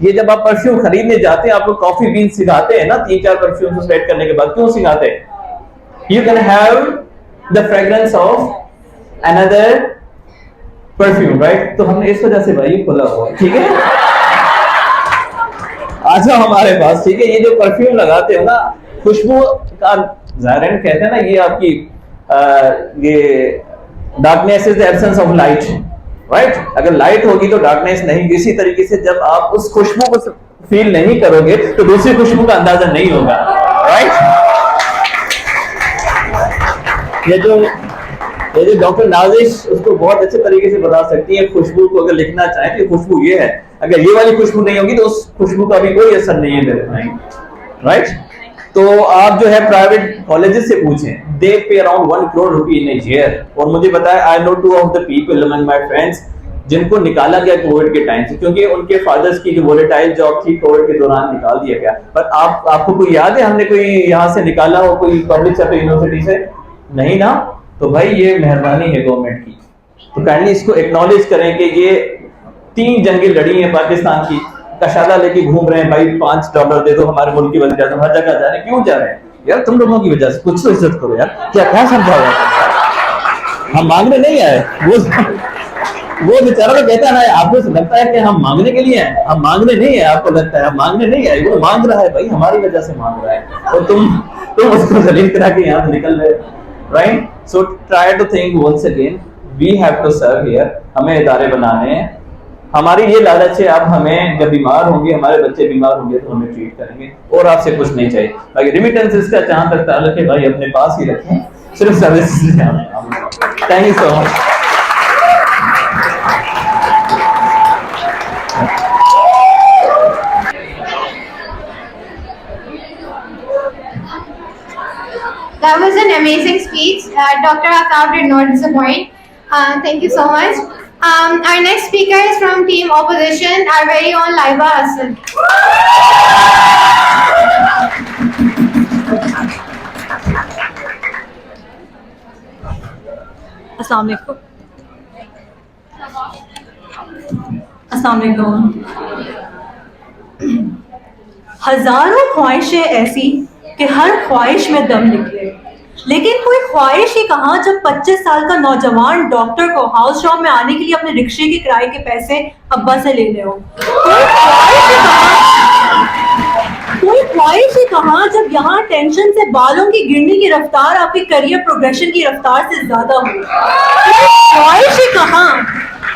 ये जब आप परफ्यूम खरीदने जाते हैं, आपको कॉफी बीन सिखाते हैं ना 3-4 परफ्यूम को सेलेक्ट करने के बाद, क्यों सिखाते हैं? You can have the fragrance of another perfume, right. तो हमने इस वजह से भाई खोला हुआ है, ठीक है। आ जाओ हमारे पास, ठीक है। ये जो परफ्यूम लगाते हो ना, खुशबू का ज़ाहिरन कहते हैं ना, ये आपकी ये darkness is the absence of light, right. अगर लाइट होगी तो डार्कनेस नहीं। इसी तरीके से जब आप उस खुशबू को फील नहीं करोगे तो दूसरी खुशबू का अंदाजा नहीं होगा, राइट। ये जो डॉक्टर नाजिश उसको बहुत अच्छे तरीके से बता सकती है, खुशबू को अगर लिखना चाहे तो खुशबू ये है, अगर ये वाली खुशबू नहीं होगी तो उस खुशबू का भी कोई असर नहीं है, राइट। तो आप जो है प्राइवेट कॉलेजेस से पूछें, दे पे around 1 crore rupee in a year. और मुझे बताया, I know 2 of the people among my friends जिनको निकाला गया कोविड के टाइम से, क्योंकि उनके फादर्स की जो वोलेटाइल जॉब थी कोविड के दौरान निकाल दिया गया। पर आपको कोई याद है हमने कोई यहाँ से निकाला हो, कोई पब्लिक सेक्टर यूनिवर्सिटी से? नहीं ना। तो भाई ये मेहरबानी है गवर्नमेंट की। तो काइंडली इसको एक्नॉलेज करें कि ये 3 जंगें लड़ी हैं पाकिस्तान की, कशाला लेके घूम रहे हैं भाई, $5 दे दो हमारे मुल्क की वजह से, हर जगह जा रहे हैं। क्यों जा रहे हैं यार? तुम लोगों की वजह से। कुछ तो इज्जत करो यार, क्या समझा हुआ? हम मांगने नहीं आए। वो बेचारा तो कहता है ना, आपको लगता है कि हम मांगने के लिए आए, हम मांगने नहीं है। आपको लगता है हम मांगने नहीं आए, वो मांग रहा है भाई, हमारी वजह से मांग रहा है, और तुम उसको जलील करा के यहाँ से निकल रहे, right. So try to think once again, we have to serve here. हमें इदारे बनाने हैं। हमारी ये लालच है, आप हमें जब बीमार होंगे, हमारे बच्चे बीमार होंगे तो हमें ट्रीट करेंगे, और आपसे कुछ नहीं चाहिए। बाकी रिमिटेंसेस का जहां तक ताल्लुक है भाई, अपने पास ही रखें, सिर्फ service. Thank you so much. That was an amazing speech. Dr. Aftab did not disappoint. Thank you so much. Our next speaker is from Team Opposition, our very own Laiba Hassan. अस्सलाम वालेकुम। अस्सलाम वालेकुम। हजारों ख्वाहिशें ऐसी कि हर ख्वाहिश में दम निकले, लेकिन कोई ख्वाहिश ही कहाँ जब 25 साल का नौजवान डॉक्टर को हाउस शॉप में आने के लिए अपने रिक्शे के किराए के पैसे अब्बा से ले रहे हो। कोई ख्वाहिश ही कहाँ जब यहाँ टेंशन से बालों की गिरने की रफ्तार आपके करियर प्रोग्रेशन की रफ्तार से ज्यादा हो। ख्वाहिश ही कहाँ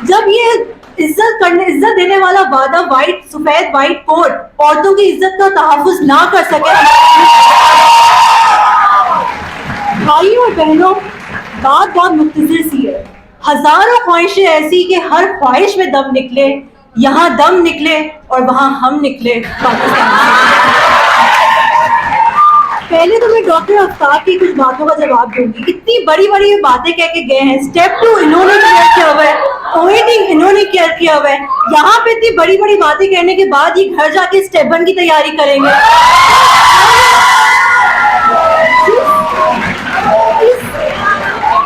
जब ये इज्जत देने वाला वादा सफेद वाइट कोट औरतों की इज्जत का तहफ्फुज ना कर सके। भाइयों और बहनों, बात बहुत मुख्तसर सी है। हजारों ख्वाहिशें ऐसी कि हर ख्वाहिश में दम निकले, यहाँ दम निकले और वहां हम निकले पाकिस्तान से। पहले तो मैं डॉक्टर अफ्ताब की कुछ बातों का जवाब दूंगी। इतनी बड़ी बड़ी बातें कह के गए हैं। स्टेप 2 इन्होंने क्लियर किया हुआ है, ओएटी इन्होंने क्लियर किया हुआ है। यहाँ पे इतनी बड़ी बड़ी बातें कहने के बाद ये घर जाके स्टेप 1 की तैयारी करेंगे।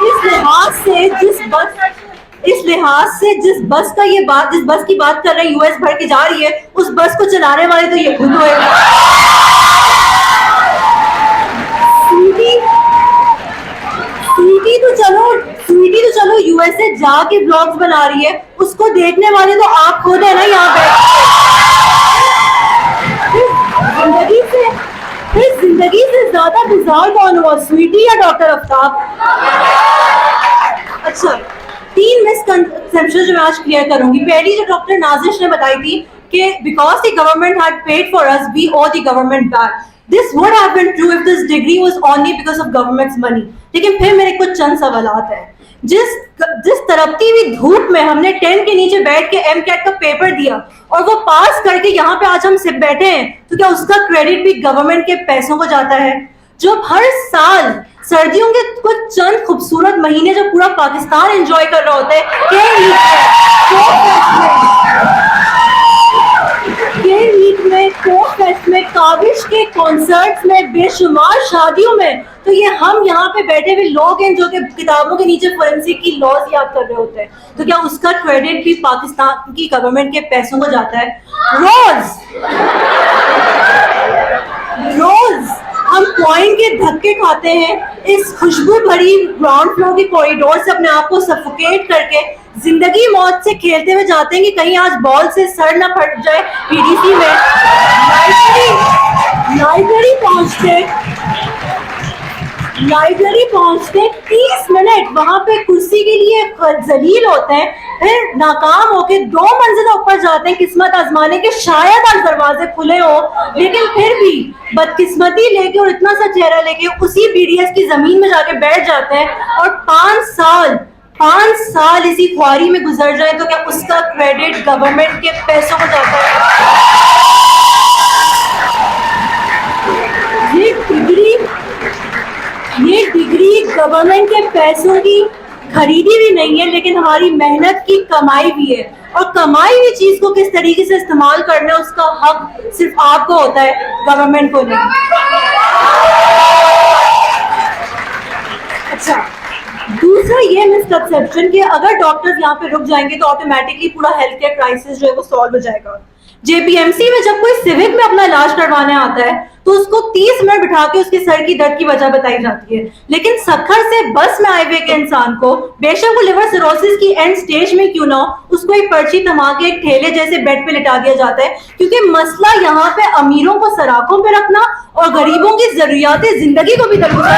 इस लिहाज से जिस बस की बात कर रहे हैं यूएस भर के जा रही है, उस बस को चलाने वाले तो ये खुद हुए। स्वीटी तो चलो यूएसए जाके ब्लॉग्स बना रही है, उसको देखने वाले तो आप खुद है ना यहाँ पे। जिंदगी से ज्यादा बिजार कौन हुआ, स्वीटी या डॉक्टर अफ्ताब? अच्छा, 3 मिसकंसेप्शन जो मैं आज क्लियर करूंगी। पहली जो डॉक्टर नाजिश ने बताई थी कि because the government had paid for us we owe the government back. This would have been true if this degree was only because of government's money. लेकिन फिर मेरे कुछ चंद सवालात हैं। जिस तड़पती हुई धूप में हमने टेंट के नीचे बैठ के MCAT का पेपर दिया और वो पास करके यहाँ पे आज हम सिर्फ बैठे हैं, तो क्या उसका क्रेडिट भी गवर्नमेंट के पैसों को जाता है? जो हर साल सर्दियों के कुछ चंद खूबसूरत महीने जो पूरा पाकिस्तान एंजॉय कर रहा होता है, काबिश के कॉन्सर्ट्स में, बेशुमार शादियों में, तो ये हम यहाँ पे बैठे हुए लोग हैं जो कि किताबों के नीचे फोरेंसिक की लॉज याद कर रहे होते हैं, तो क्या उसका क्रेडिट भी पाकिस्तान की गवर्नमेंट के पैसों को जाता है? रोज हम कॉइन के धक्के खाते हैं इस खुशबू भरी ग्राउंड फ्लोर के कॉरिडोर से, अपने आप को सफोकेट करके जिंदगी मौत से खेलते हुए जाते हैं कि कहीं आज बॉल से सर ना फट जाए। PDC में लाइब्रेरी पहुंचते 30 मिनट वहां पे कुर्सी के लिए जलील होते हैं, फिर नाकाम होके 2 मंजिला ऊपर जाते हैं किस्मत आजमाने के, शायद आज दरवाजे खुले हो, लेकिन फिर भी बदकिस्मती लेके और इतना सा चेहरा लेके उसी BDS की जमीन में जाके बैठ जाते हैं और 5 साल इसी ख्वारी में गुजर जाए, तो क्या उसका क्रेडिट गवर्नमेंट के पैसों को जाता है? ये डिग्री गवर्नमेंट के पैसों की खरीदी भी नहीं है, लेकिन हमारी मेहनत की कमाई भी है, और कमाई हुई चीज को किस तरीके से इस्तेमाल करना है उसका हक सिर्फ आपको होता है, गवर्नमेंट को नहीं। अच्छा, दूसरा ये मिसकंसेप्शन कि अगर डॉक्टर्स यहाँ पे रुक जाएंगे तो ऑटोमेटिकली पूरा हेल्थ केयर क्राइसिस जो है वो सॉल्व हो जाएगा। JPMC में जब कोई सिविक में अपना इलाज करवाने आता है तो उसको 30 मिनट बिठा के उसके सर की दर्द की वजह बताई जाती है, लेकिन सखर से बस में आए हुए के इंसान को, बेशक वो लिवर सिरोसिस की एंड स्टेज में क्यों ना हो, उसको एक पर्ची थमा के एक ठेले जैसे बेड पे लिटा दिया जाता है, क्योंकि मसला यहाँ पे अमीरों को सराखों पे रखना और गरीबों की जरूरियातें जिंदगी को भी दरगुजर करना है।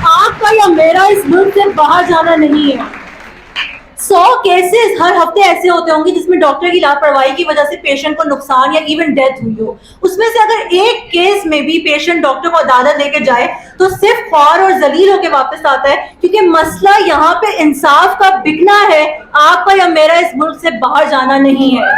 आपका या मेरा इस मुल्क से बाहर जाना नहीं है। 100 केसेस हर हफ्ते ऐसे होते होंगे जिसमें डॉक्टर की लापरवाही की वजह से पेशेंट को नुकसान या इवन डेथ हुई हो। उसमें से अगर एक केस में भी पेशेंट डॉक्टर को अदालत लेके जाए तो सिर्फ ख्वार और जलील होके वापस आता है, क्योंकि मसला यहाँ पे इंसाफ का बिकना है, आपका या मेरा इस मुल्क से बाहर जाना नहीं है।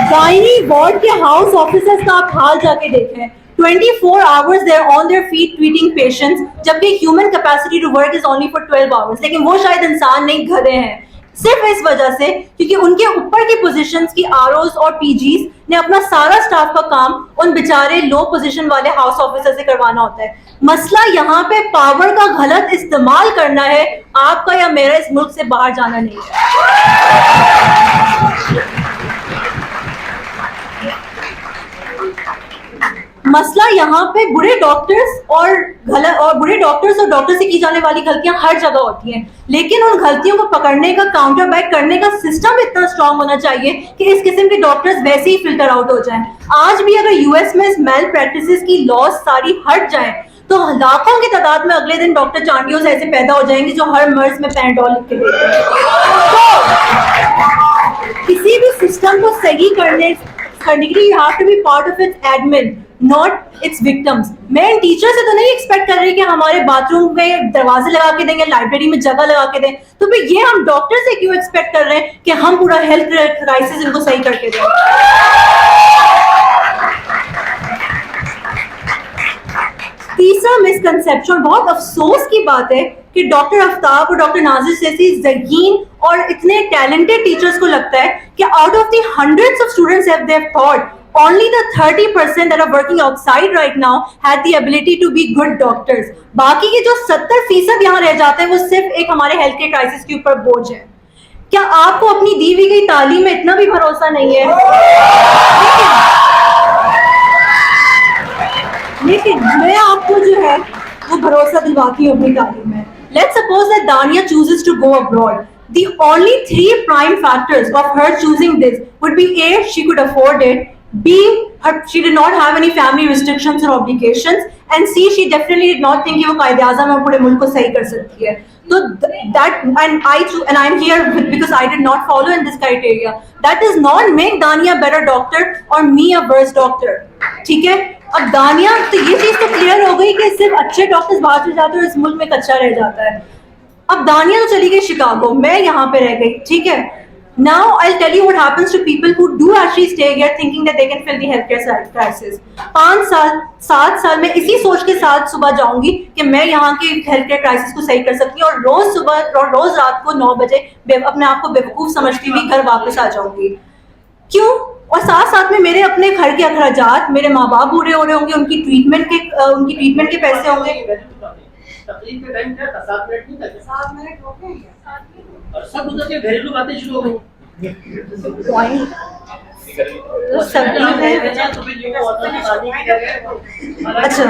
गायनी वार्ड के हाउस ऑफिसर्स का आप हाल जाके देखें, 24 hours they're on their feet treating patients, जबकि human capacity to work is only for 12 hours, लेकिन वो शायद इंसान नहीं, गधे हैं। सिर्फ इस वजह से क्योंकि उनके ऊपर की पोजीशंस की आरओज और पीजीज ने अपना सारा स्टाफ का काम उन बेचारे लो पोजीशन वाले हाउस ऑफिसर से करवाना होता है। मसला यहाँ पे पावर का गलत इस्तेमाल करना है, आपका या मेरा इस मुल्क से बाहर जाना नहीं है। मसला यहाँ पे बुरे डॉक्टर्स और डॉक्टर से की जाने वाली गलतियां हर जगह होती हैं, लेकिन उन गलतियों को पकड़ने का, काउंटर बैक करने का सिस्टम इतना स्ट्रांग होना चाहिए कि इस किस्म के डॉक्टर्स वैसे ही फिल्टर आउट हो जाएं। आज भी अगर यूएस में इस मेल प्रैक्टिसेस की लॉज सारी हट जाएं तो लाखों की तादाद में अगले दिन डॉक्टर चांडियोज ऐसे पैदा हो जाएंगे जो हर मर्ज में पैराडोल लिख के देते हैं। तो किसी भी सिस्टम को सही करने के लिए you have to be part of its admin, not its victims. मैं इन टीचर से तो नहीं एक्सपेक्ट कर रही कि हमारे बाथरूम में दरवाजे लगा के देंगे, लाइब्रेरी में जगह लगा के दें, तो फिर ये हम डॉक्टर से क्यों एक्सपेक्ट कर रहे हैं कि हम पूरा हेल्थ क्राइसिस इनको सही करके दें। तीसरा मिसकंसेप्शन, बहुत अफसोस की बात है कि डॉक्टर आफ्ताब और डॉक्टर नाजिर जैसी ज़हीन और इतने टैलेंटेड टीचर्स को लगता है कि out of the hundreds of students have they thought only the 30% that are working outside right now had the ability to be good doctors. बाकी के जो 70% यहाँ रह जाते हैं वो सिर्फ एक हमारे हेल्थ केयर क्राइसिस के ऊपर बोझ है। क्या आपको अपनी दी हुई गई तालीम में इतना भी भरोसा नहीं है? लेकिन मैं आपको जो है वो भरोसा दिलवाती हूँ अपनी तालीम में। Let's suppose that Dania chooses to go abroad. The only 3 prime factors of her choosing this would be A, she could afford it, B, she did not have any family restrictions or obligations, and C, she definitely did not think कि वो कायदे आज़म है पूरे मुल्क को सही कर सकती है। तो that and I'm here because I did not follow in this criteria. That does not make Dania a better doctor or me a worse doctor. ठीक है? अब दानिया, तो ये चीज तो क्लियर हो गई कि सिर्फ अच्छे डॉक्टर्स बाहर चले जाते हैं और इस मुल्क में कच्चा रह जाता है। अब दानिया तो चली गई शिकागो, मैं यहाँ पे रह गई, ठीक है। Now I'll tell you what happens to people who do actually stay here thinking that they can fill the healthcare crisis. 5 साल 7 साल में इसी सोच के साथ सुबह जाऊंगी कि मैं यहाँ के हेल्थ केयर क्राइसिस को सही कर सकती हूँ और रोज सुबह और रोज रात को 9 बजे अपने आप को बेवकूफ समझती हुई घर वापस आ जाऊंगी। क्यों? और साथ साथ में मेरे अपने घर के अखराजात, मेरे माँ बाप पूरे हो रहे होंगे, उनकी ट्रीटमेंट के पैसे होंगे। तकलीफ के टाइम क्या था? 7 मिनट नहीं था? 7 मिनट हो गए और सब उधर के घरेलू बातें शुरू हो गई। अच्छा,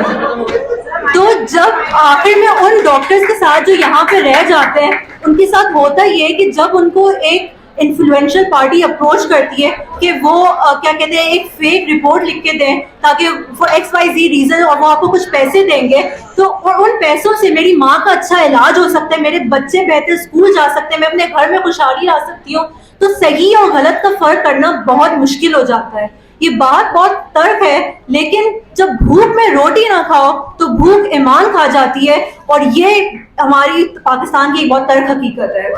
तो जब आखिर में उन डॉक्टर्स के साथ जो यहाँ पे रह जाते हैं उनके साथ होता ये कि जब उनको एक इन्फ्लुएंशियल पार्टी अप्रोच करती है कि वो क्या कहते हैं एक फेक रिपोर्ट लिख के दें ताकि फॉर XYZ रीजन और वो आपको कुछ पैसे देंगे, तो और उन पैसों से मेरी माँ का अच्छा इलाज हो सकता है, मेरे बच्चे बेहतर स्कूल जा सकते हैं, मैं अपने घर में खुशहाली ला सकती हूँ, तो सही और गलत का फर्क करना बहुत मुश्किल हो जाता है। ये बात बहुत तर्क है, लेकिन जब भूख में रोटी ना खाओ तो भूख ईमान खा जाती है, और ये हमारी पाकिस्तान की बहुत तर्क हकीकत है।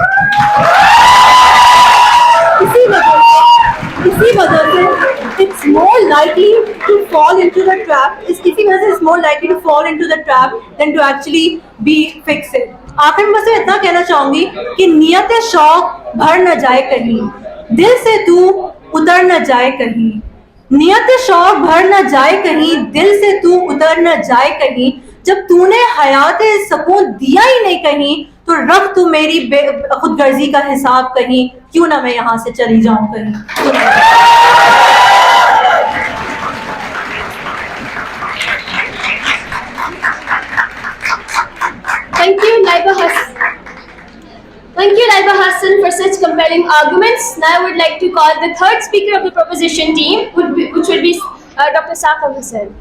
इसी वजह से it's more likely to fall into the trap. इसी वजह से it's more likely to fall into the trap than to actually be fix it. आखिर में बस मैं इतना कहना चाहूंगी कि नियत शौक भर न जाए कहीं, दिल से तू उतर न जाए कहीं। नियत शौक भर न जाए कहीं, दिल से तू उतर न जाए कहीं। जब तूने हयात सुकून दिया ही नहीं कहीं, तो रख तू मेरी खुदगर्जी का हिसाब कहीं, क्यों ना मैं यहाँ से चली जाऊं कहीं। Thank you, Laiba Hassan, for such compelling arguments. Now I would like to call the third speaker of the proposition team, which would be Dr. Saqib Hussain.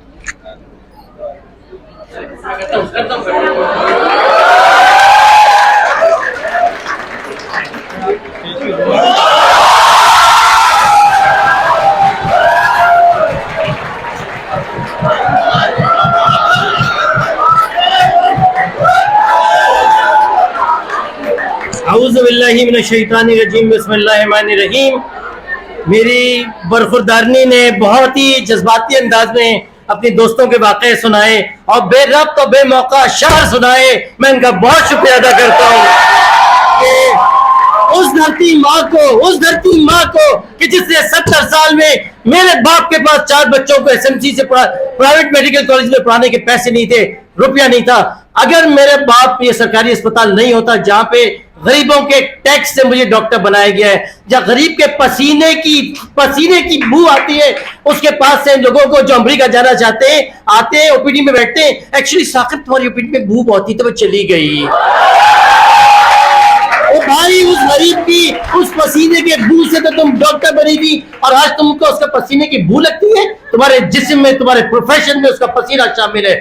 औज़ुबिल्लाहि मिनश्शैतानिर्रजीम, बिस्मिल्लाहिर्रहमानिर्रहीम। मेरी बरखुरदारनी ने बहुत ही जज्बाती अंदाज में अपने दोस्तों के वाक़े सुनाए और बेरब्त और बेमौका शार सुनाए। मैं इनका बहुत शुक्रिया अदा करता हूँ कि उस धरती माँ को कि जिसने 70 साल में मेरे बाप के पास 4 बच्चों को एसएमसी से प्राइवेट मेडिकल कॉलेज में पढ़ाने के पैसे नहीं थे, रुपया नहीं था। अगर मेरे बाप ये सरकारी अस्पताल नहीं होता जहां पे गरीबों के टैक्स से मुझे डॉक्टर बनाया गया है, जहां गरीब के पसीने की बू आती है, उसके पास से लोगों को जो अमेरिका जाना चाहते हैं आते हैं, ओपीडी में बैठते हैं, एक्चुअली साकिब तुम्हारी ओपीडी में बू बहुत थी तो वो चली गई। ओ भाई, उस गरीब की उस पसीने के बू से तो तुम डॉक्टर बनी थी, और आज तुमको उसका पसीने की बू लगती है। तुम्हारे जिस्म में, तुम्हारे प्रोफेशन में उसका पसीना शामिल है।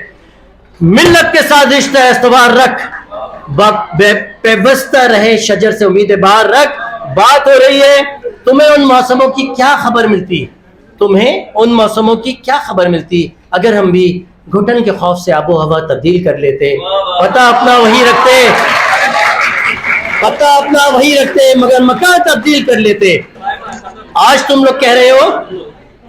मिल्लत के साथ रिश्ता इस्तवार रख, बेबस्ता रहे शजर से उम्मीदें बाहर रख। बात हो रही है तुम्हें उन मौसमों की क्या खबर मिलती, अगर हम भी घुटन के खौफ से आबो हवा तब्दील कर लेते, पता अपना वही रखते मगर मकान तब्दील कर लेते। आज तुम लोग कह रहे हो,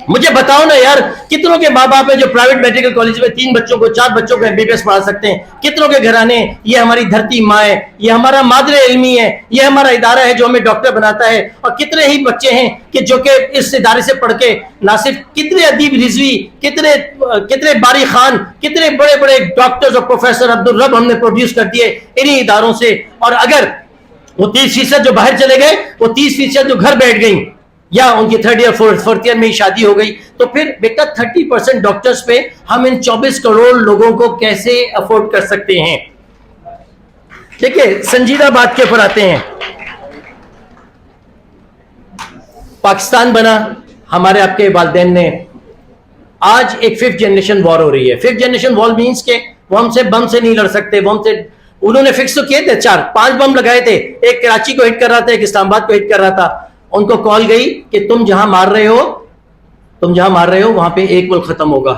मुझे बताओ ना यार, कितनों के माँ बाप है जो प्राइवेट मेडिकल कॉलेज में 3 बच्चों को 4 बच्चों को एमबीबीएस पढ़ा सकते हैं? कितनों के घराने, ये हमारी धरती माँ है, ये हमारा मादरे इल्मी है, ये हमारा इदारा है जो हमें डॉक्टर बनाता है। और कितने ही बच्चे हैं कि जो कि इस इदारे से पढ़ के ना सिर्फ कितने अदीब रिजवी, कितने बारी खान, कितने बड़े बड़े डॉक्टर्स और प्रोफेसर अब्दुल रब हमने प्रोड्यूस कर दिए इन्हीं इदारों से। और अगर वो 30% जो बाहर चले गए, वो 30% जो घर बैठ गई, या उनकी 3rd या 4th ईयर में ही शादी हो गई, तो फिर बेटा 30% डॉक्टर्स पे हम इन 24 करोड़ लोगों को कैसे अफोर्ड कर सकते हैं? देखिए, संजीदा बात के ऊपर आते हैं। पाकिस्तान बना हमारे आपके वालिदैन ने, आज एक 5th जनरेशन वॉर हो रही है। 5th जनरेशन वॉर मीन्स के वो हमसे बम से नहीं लड़ सकते, बम से उन्होंने फिक्स तो किए थे, 4-5 बम लगाए थे, एक कराची को हिट कर रहा था, एक इस्लामाबाद को हिट कर रहा था। उनको कॉल गई कि तुम जहां मार रहे हो वहां पे एक मुल्क खत्म होगा,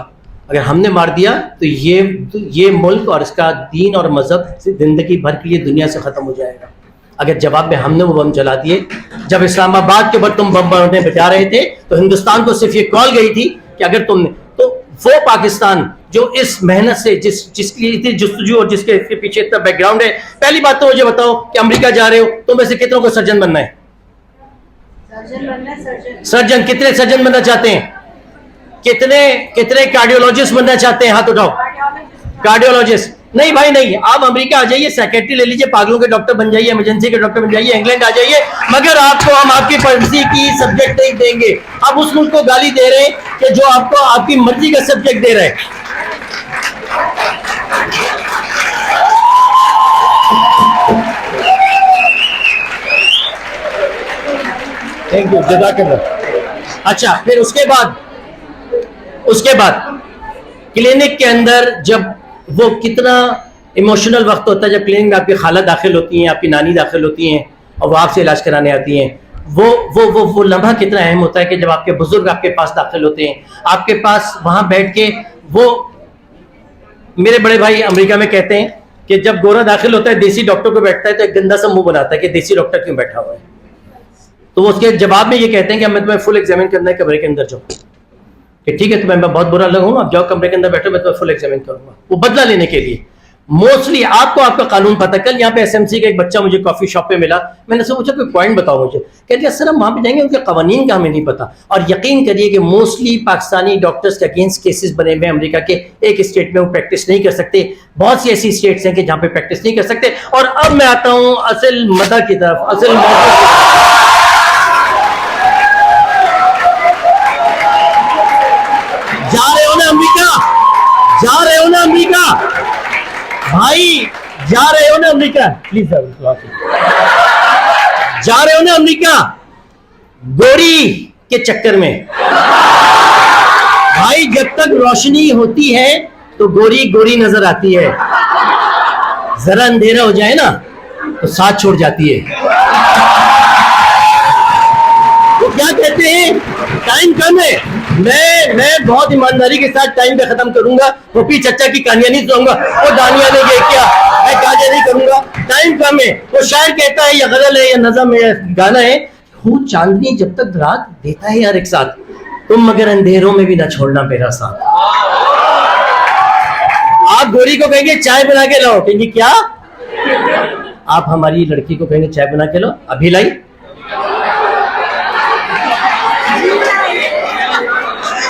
अगर हमने मार दिया तो ये मुल्क और इसका दीन और मजहब जिंदगी भर के लिए दुनिया से खत्म हो जाएगा। अगर जवाब में हमने वो बम जला दिए, जब इस्लामाबाद के ऊपर तुम बम बनाने बचा रहे थे तो हिंदुस्तान को सिर्फ ये कॉल गई थी कि अगर तुमने, तो वो पाकिस्तान जो इस मेहनत से जिसके लिए इतनी जुस्तजू और जिसके पीछे इतना बैकग्राउंड है। पहली बात तो मुझे बताओ कि अमेरिका जा रहे हो, तुम में से कितनों को सर्जन बनना है? सर्जन कितने सर्जन बनना चाहते हैं? कितने कार्डियोलॉजिस्ट बनना चाहते हैं? हाथ उठाओ। कार्डियोलॉजिस्ट नहीं भाई नहीं, आप अमेरिका आ जाइए, सेक्रेटरी ले लीजिए, पागलों के डॉक्टर बन जाइए, इमरजेंसी के डॉक्टर बन जाइए, इंग्लैंड आ जाइए, मगर आपको हम आपकी मर्जी की सब्जेक्ट नहीं देंगे। आप उस मुल्क को गाली दे रहे हैं कि जो आपको आपकी मर्जी का सब्जेक्ट दे रहे हैं। थैंक यू, जज़ाकल्लाह। अच्छा, फिर उसके बाद क्लिनिक के अंदर जब वो कितना इमोशनल वक्त होता है जब क्लिनिक में आपकी खाला दाखिल होती हैं, आपकी नानी दाखिल होती हैं और वो आपसे इलाज कराने आती हैं, वो लम्हा कितना अहम होता है कि जब आपके बुजुर्ग आपके पास दाखिल होते हैं, आपके पास वहां बैठ के वो, मेरे बड़े भाई अमेरिका में कहते हैं कि जब गोरा दाखिल होता है देसी डॉक्टर को बैठता है तो एक गंदा सा मुंह बनाता है कि देसी डॉक्टर क्यों बैठा हुआ है। तो वो उसके जवाब में ये कहते हैं कि मैं तुम्हें फुल एग्जामिन करना है कमरे के अंदर जाओ, कि ठीक है तुम्हें मैं बहुत बुरा लगूंगा, आप जाओ कमरे के अंदर बैठो, मैं तुम्हें फुल एग्जामिन करूंगा। वो बदला लेने के लिए मोस्टली आपको आपका कानून पता। कल यहाँ पे एसएमसी का एक बच्चा मुझे कॉफी शॉप पे मिला, मैंने उससे पूछा कोई पॉइंट बताओ मुझे, कहते सर हम वहां पे जाएंगे उनके कवानीन का हमें नहीं पता। और यकीन करिए कि मोस्टली पाकिस्तानी डॉक्टर्स के अगेंस्ट केसेस बने हुए अमेरिका के, एक स्टेट में वो प्रैक्टिस नहीं कर सकते, बहुत सी ऐसी स्टेट्स हैं कि जहाँ पे प्रैक्टिस नहीं कर सकते। और अब मैं आता हूँ असल मदा की तरफ, असल जा रहे हो ना अमेरिका, जा रहे हो ना अमेरिका भाई, जा रहे हो ना अमेरिका, प्लीज जा रहे हो ना अमेरिका गोरी के चक्कर में। भाई जब तक रोशनी होती है तो गोरी गोरी नजर आती है, जरा अंधेरा हो जाए ना तो साथ छोड़ जाती है। वो क्या कहते हैं, टाइम कम है, मैं बहुत ईमानदारी के साथ टाइम पे खत्म करूंगा, पपी चचा की कहानियां नहीं सुनाऊंगा, वो दानिया ने ये किया मैं काजे नहीं करूंगा, टाइम कम है। वो शायर कहता है या गजल है या नज़म है, गाना है, वो चांदनी जब तक रात देता है यार एक साथ, तुम मगर अंधेरों में भी ना छोड़ना मेरा साथ। आप गोरी को कहेंगे चाय बना के लाओ, कहेंगे क्या, आप हमारी लड़की को कहेंगे चाय बना के लो, अभी लाई।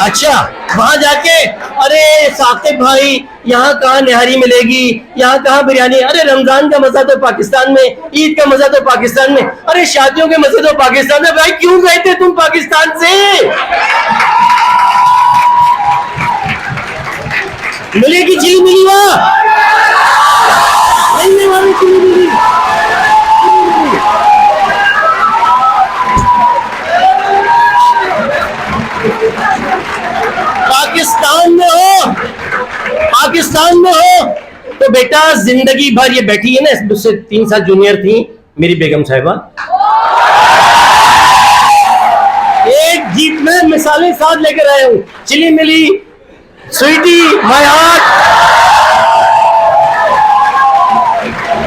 अच्छा, वहां जाके अरे साकिब भाई यहाँ कहाँ निहारी मिलेगी, यहाँ कहाँ बिरयानी, अरे रमजान का मजा तो पाकिस्तान में, ईद का मजा तो पाकिस्तान में, अरे शादियों के मजे तो पाकिस्तान में। भाई क्यों गए थे तुम पाकिस्तान से? मिलेगी चिली मिली वहां, नहीं वाली चिली मिली। पाकिस्तान में हो तो बेटा जिंदगी भर, ये बैठी है ना, मुझसे 3 साल जूनियर थी मेरी बेगम साहिबा, एक जीप में मिसालें साथ लेकर आया हूं, chilli milli, sweetie, my heart.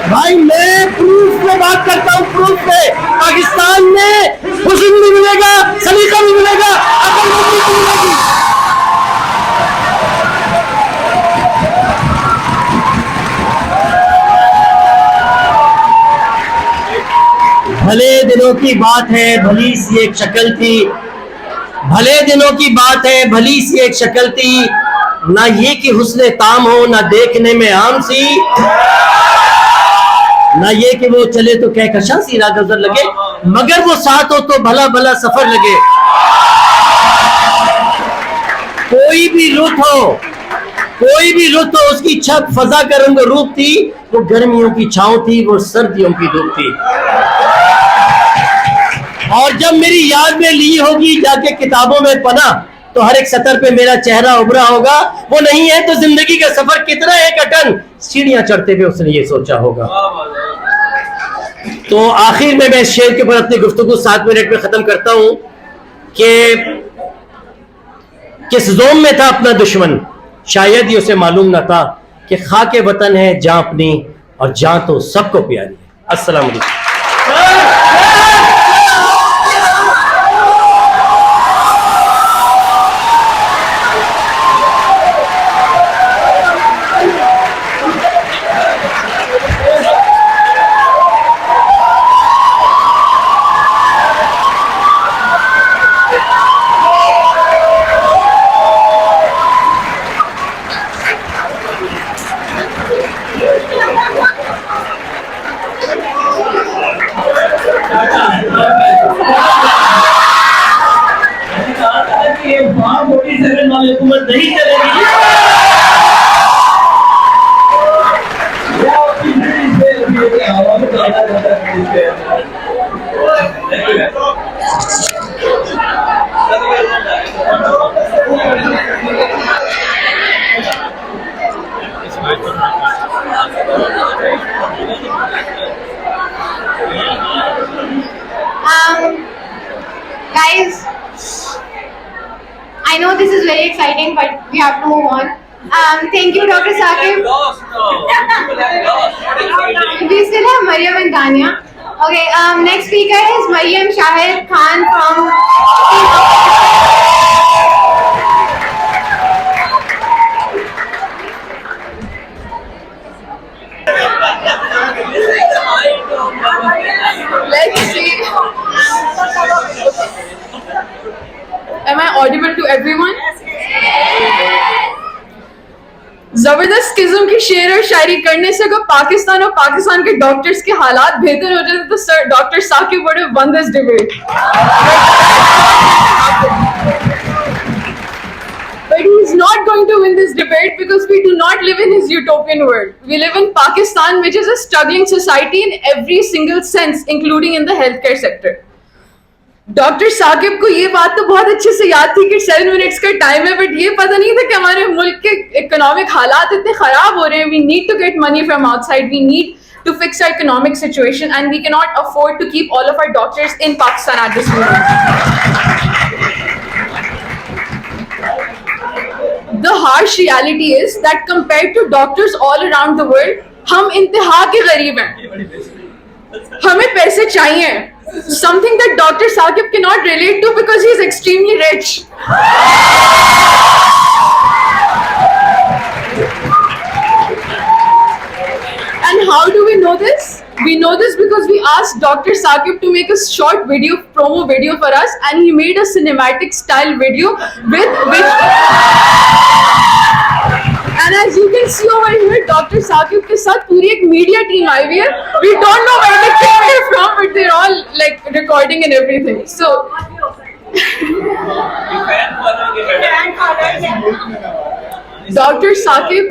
भाई मैं प्रूफ में बात करता हूं, प्रूफ में। पाकिस्तान में हुस्न भी मिलेगा, सलीका भी मिलेगा, अकल भी मिलेगी। भले दिनों की बात है, भली सी एक शक्ल थी, भले दिनों की बात है, भली सी एक शक्ल थी, ना ये कि हुस्न ताम हो, ना देखने में आम सी, ना ये कि वो चले तो कहकशां सी राह गुजर लगे, मगर वो साथ हो तो भला भला सफर लगे। कोई भी रुत हो, कोई भी रुत हो, उसकी छत फजा का रंग रूप थी, वो गर्मियों की छांव थी, वो सर्दियों की धूप थी। और जब मेरी याद में ली होगी जाके किताबों में पना, तो हर एक सतर पे मेरा चेहरा उभरा होगा। वो नहीं है तो जिंदगी का सफर कितना है कठिन, सीढ़ियां चढ़ते हुए उसने ये सोचा होगा। तो आखिर में मैं शेर के ऊपर अपनी गुफ्तगू 7 मिनट में खत्म करता हूं कि किस जोम में था अपना दुश्मन, शायद ही उसे मालूम न था कि खाके वतन है जान अपनी, और जान तो सबको प्यारी है। अस्सलाम वालेकुम। हुकूमत नहीं चलेगी, Guys, I know this is very exciting, but we have to move on. Thank you, Dr. Saqib. We still have Mariam and Dania. Okay, next speaker is Mariam Shahid Khan from. Let's see. Am I audible to everyone? जबरदस्त किस्म की शेर और शायरी करने से अगर पाकिस्तान और पाकिस्तान के डॉक्टर्स के हालात बेहतर हो जाते तो sir doctor Saqib would have won this debate. But he's not going to win this debate because we do not live in his utopian world. We live in Pakistan, which is a struggling society in every single sense, including in the healthcare sector. Doctor Saqib को ये बात तो बहुत अच्छे से याद थी कि 7 मिनट्स का टाइम है, बट ये पता नहीं था कि हमारे मुल्क के इकोनॉमिक हालात इतने खराब हो रहे हैं. We need to get money from outside, we need to fix our economic situation and we can not afford to keep all of our doctors in Pakistan at this moment. The harsh reality is that compared to doctors all around the world हम इंतहा के गरीब हैं. हमें पैसे चाहिए, something that Dr. Saqib cannot relate to because he is extremely rich. And how do we know this? We know this because we asked Dr. Saqib to make a short video, promo video for us, and he made a cinematic style video with which. And as you can see over here, Dr. Saqib के साथ पूरी एक media team आई हुई है. We don't know where they came here from, but they're all like recording and everything. So. Dr. Saqib.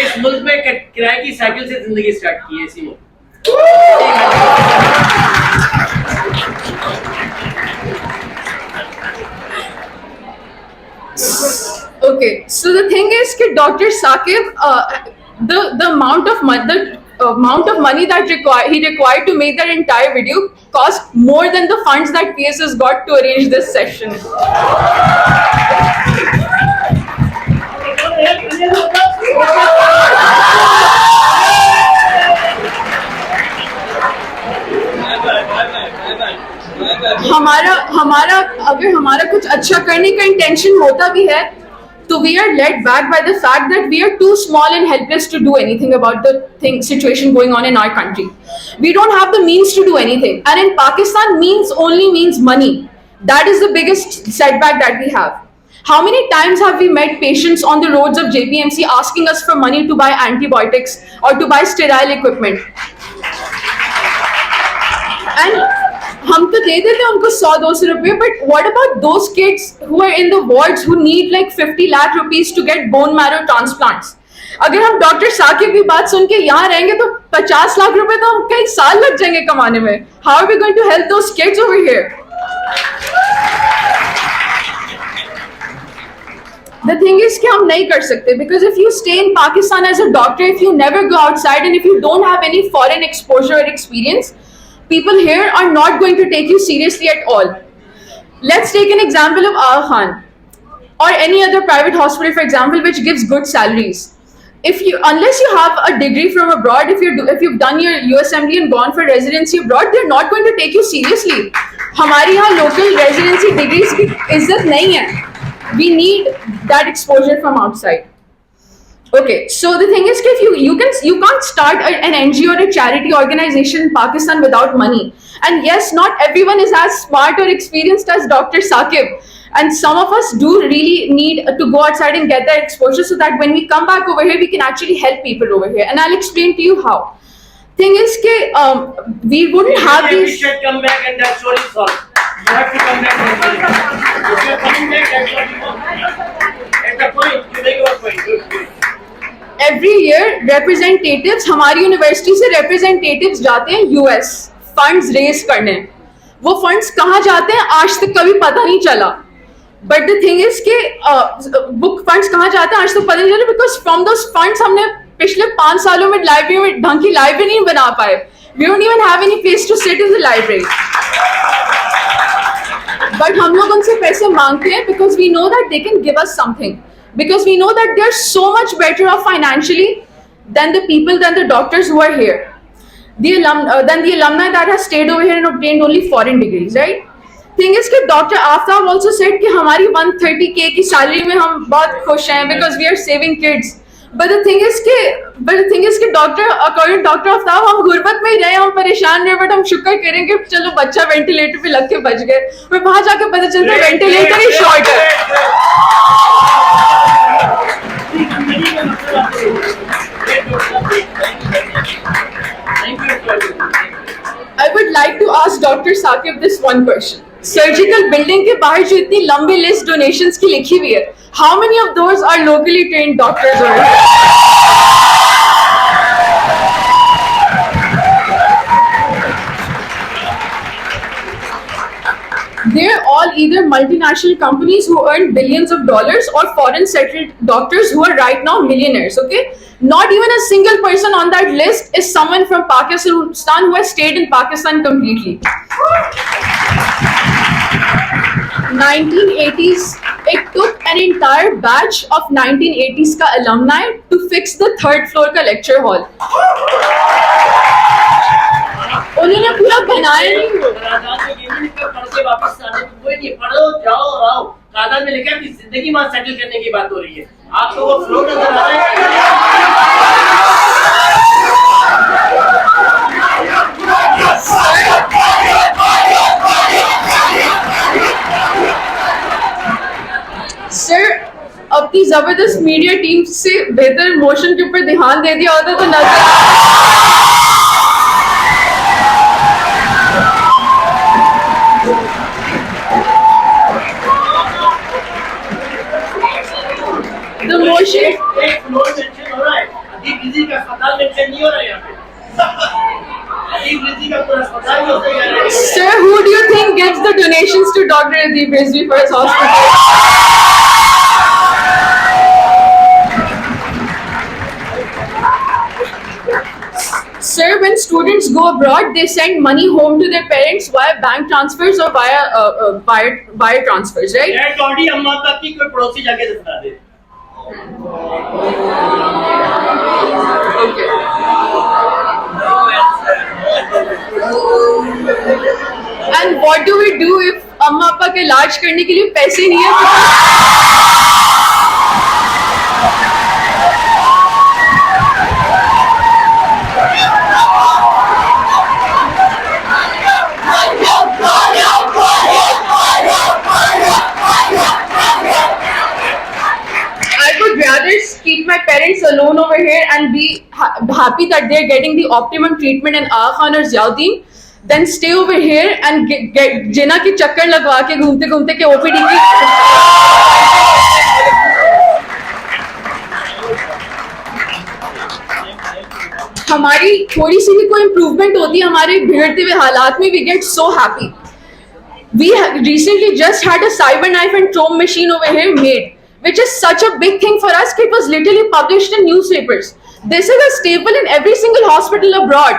इस मुल्क में किराए की साइकिल से जिंदगी स्टार्ट की है इसी मुल्क. Okay, so the thing is that Dr. Saqib, the amount of money that he required to make that entire video cost more than the funds that PSS got to arrange this session. अगर हमारा कुछ अच्छा करने का intention होता भी है, तो we are led back by the fact that we are too small and helpless to do anything about the situation going on in our country. We don't have the means to do anything, and in Pakistan, only means money. That is the biggest setback that we have. How many times have we met patients on the roads of JPMC asking us for money to buy antibiotics or to buy sterile equipment? And हम तो दे देते हैं उनको 100-200 रुपए, but what about those kids who are in the wards who need like 50 lakh rupees to get bone marrow transplants? अगर हम doctor Saqib की बात सुन के यहाँ रहेंगे तो 50 लाख रुपए तो कई साल लग जाएंगे कमाने में. How are we going to help those kids over here? The thing is कि हम नहीं कर सकते, because if you stay in Pakistan as a doctor, if you never go outside and if you don't have any foreign exposure or experience, people here are not going to take you seriously at all. Let's take an example of Aga Khan or any other private hospital, for example, which gives good salaries. Unless you have a degree from abroad, if you've done your USMD and gone for residency abroad, they're not going to take you seriously. हमारी यहाँ local residency degrees की इज्जत नहीं है. We need that exposure from outside. Okay, so the thing is that you can't start an NGO or a charity organization in Pakistan without money. And yes, not everyone is as smart or experienced as Dr. Saqib. And some of us do really need to go outside and get that exposure so that when we come back over here, we can actually help people over here. And I'll explain to you how. Thing is that we wouldn't have these... We should come back and that story is solved. You have to come back and solve it. If you're coming back, that's what you want. At the point, you make your point. Every year representatives हमारी university से representatives जाते हैं US funds raise करने. वो funds कहाँ जाते हैं आज तक कभी पता नहीं चला. But the thing is कि वो funds कहाँ जाते हैं आज तक पता नहीं चला, because from those funds हमने पिछले 5 सालों में लाइब्रेरी में ढंग की लाइब्रेरी नहीं बना पाए. We don't even have any place to sit in the library. But हम लोग उनसे पैसे मांगते हैं because we know that they can give us something. Because we know that they're so much better off financially than the doctors who are here. Than the alumni that has stayed over here and obtained only foreign degrees, right? Thing is that Dr. Aftab also said कि हमारी 130K की salary में हम बहुत खुश हैं because we are saving kids. But the thing is कि according to Dr. Aftab, हम गुर्बत में ही रहे, हम परेशान रहे, but हम शुक्र करेंगे चलो बच्चा वेंटिलेटर पे लग के बच गए. पर वहाँ जाके पता चलता है वेंटिलेटर ही शॉर्ट है. I would like to ask Dr. Saqib this one question. Surgical building के बाहर जो इतनी लंबी लिस्ट donations की लिखी हुई है, how many of those are locally trained doctors over here? They're all either multinational companies who earn billions of dollars or foreign settled doctors who are right now millionaires, okay? Not even a single person on that list is someone from Pakistan who has stayed in Pakistan completely. 1980s, it took an entire batch of 1980s ka alumni to fix the 3rd floor ka lecture hall. उन्होंने पूरा बनाया नहीं. पढ़ो जाओ आओ, कागज में लिखा है कि जिंदगी में सेटल करने की बात हो रही है. आपको वो फ्लो नजर आ रहा है. अपनी जबरदस्त मीडिया टीम से बेहतर मोशन के ऊपर ध्यान दे दिया होता तो नजर the motion. Sir, who do you think gives the donations to Dr. Adib Rizvi for his hospital? Sir, when students go abroad, they send money home to their parents via bank transfers or via transfers, right? Toddy अम्मा तक की कोई पड़ोसी जाके बता दे। Okay. And what do we do if अम्मा पापा के इलाज करने के लिए पैसे नहीं है? I would rather keep my parents alone over here and be happy that they're getting the optimum treatment in Aga Khan or Ziauddin than stay over here and get जिना की चक्कर लगवा के घूमते घूमते के OPD की हमारी थोड़ी सी भी कोई इम्प्रूवमेंट होती है हमारे बिगड़ते हुए हालात में, we get so happy. We recently just had a cyber knife and trauma machine over here made, which is such a big thing for us. It was literally published in newspapers. This is a staple in every single hospital abroad.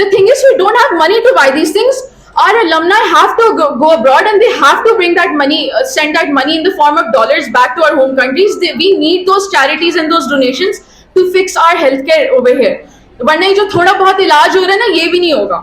The thing is, we don't have money to buy these things. Our alumni have to go abroad and they have to bring that money, send that money in the form of dollars back to our home countries. We need those charities and those donations to fix our healthcare over here. वरना ये जो थोड़ा बहुत इलाज हो रहा है ना, ये भी नहीं होगा.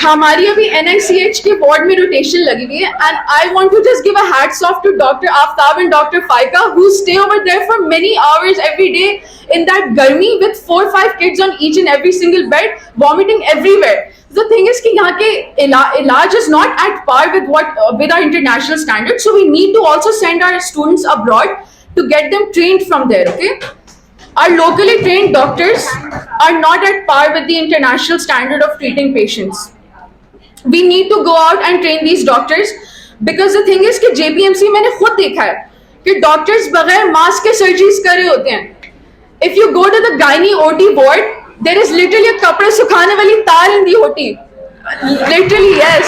हमारी अभी NICH के वार्ड में रोटेशन लगी हुई है and I want to just give a hats off to Dr. Aftab and Dr. Faika who stay over there for many hours every day in that garmi with 4 or 5 kids on each and every single bed, vomiting everywhere. The thing is कि यहाँ के इलाज is not at par with with our international standards, so we need to also send our students abroad to get them trained from there. Okay. Our locally trained doctors are not at par with the international standard of treating patients. We need to go out and train these doctors because the thing is कि JPMC मैंने खुद देखा है कि doctors बगैर mask के surgeries कर रहे होते हैं. If you go to the gynae OT ward, there is literally a कपड़े सुखाने वाली तार in the OT. Literally, yes.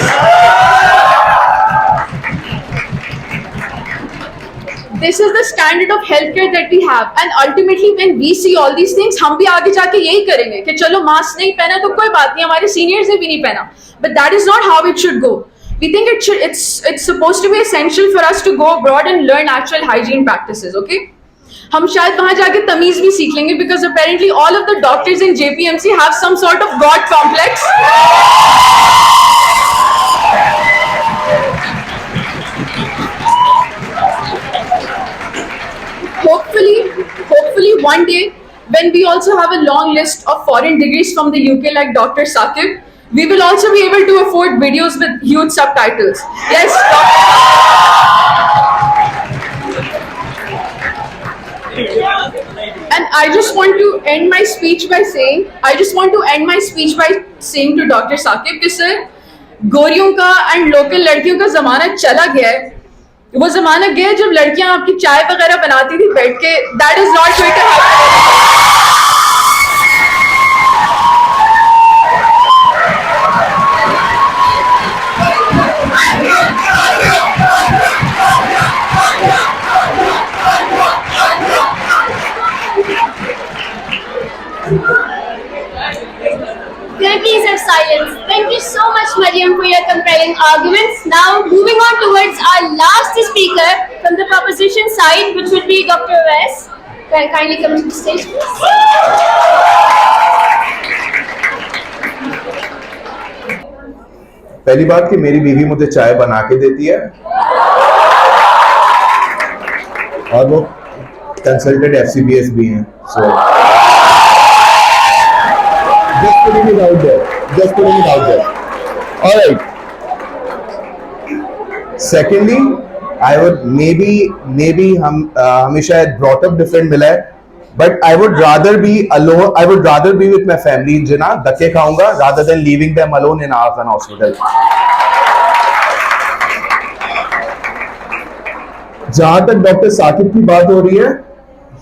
This is the standard of healthcare that we have, and ultimately when we see all these things, हम भी आगे जाके यही करेंगे कि चलो मास्क नहीं पहना तो कोई बात नहीं, हमारे सीनियर्स ने भी नहीं पहना. But that is not how it should go. We think it's supposed to be essential for us to go abroad and learn actual hygiene practices. Okay? हम शायद वहाँ जाके तमीज भी सीख लेंगे because apparently all of the doctors in JPMC have some sort of god complex. Hopefully one day when we also have a long list of foreign degrees from the UK like Dr. Saqib, we will also be able to afford videos with huge subtitles. Yes, and I just want to end my speech by saying to Dr. Saqib कि sir, गोरियों का and local लड़कियों का ज़माना चला गया है. वो ज़माना गया जब लड़कियां आपकी चाय वगैरह बनाती थी बैठ के. That is not going to happen. Can I please have silence? Thank you so much, Mariam, for your compelling arguments. Now, moving on towards our last speaker from the proposition side, which will be Dr. Wes. Kindly come to the stage, please. पहली बात कि मेरी बीवी मुझे चाय बना के देती है और वो कंसल्टेड FCBS भी हैं. So just putting it out there. All right. Secondly, I would maybe हमें शायद brought up different मिला है, but I would rather be alone. I would rather be with my family in Jinnah, धक्के खाऊंगा rather than leaving them alone in Afghan hospital. जहां तक doctor Saqib की बात हो रही है,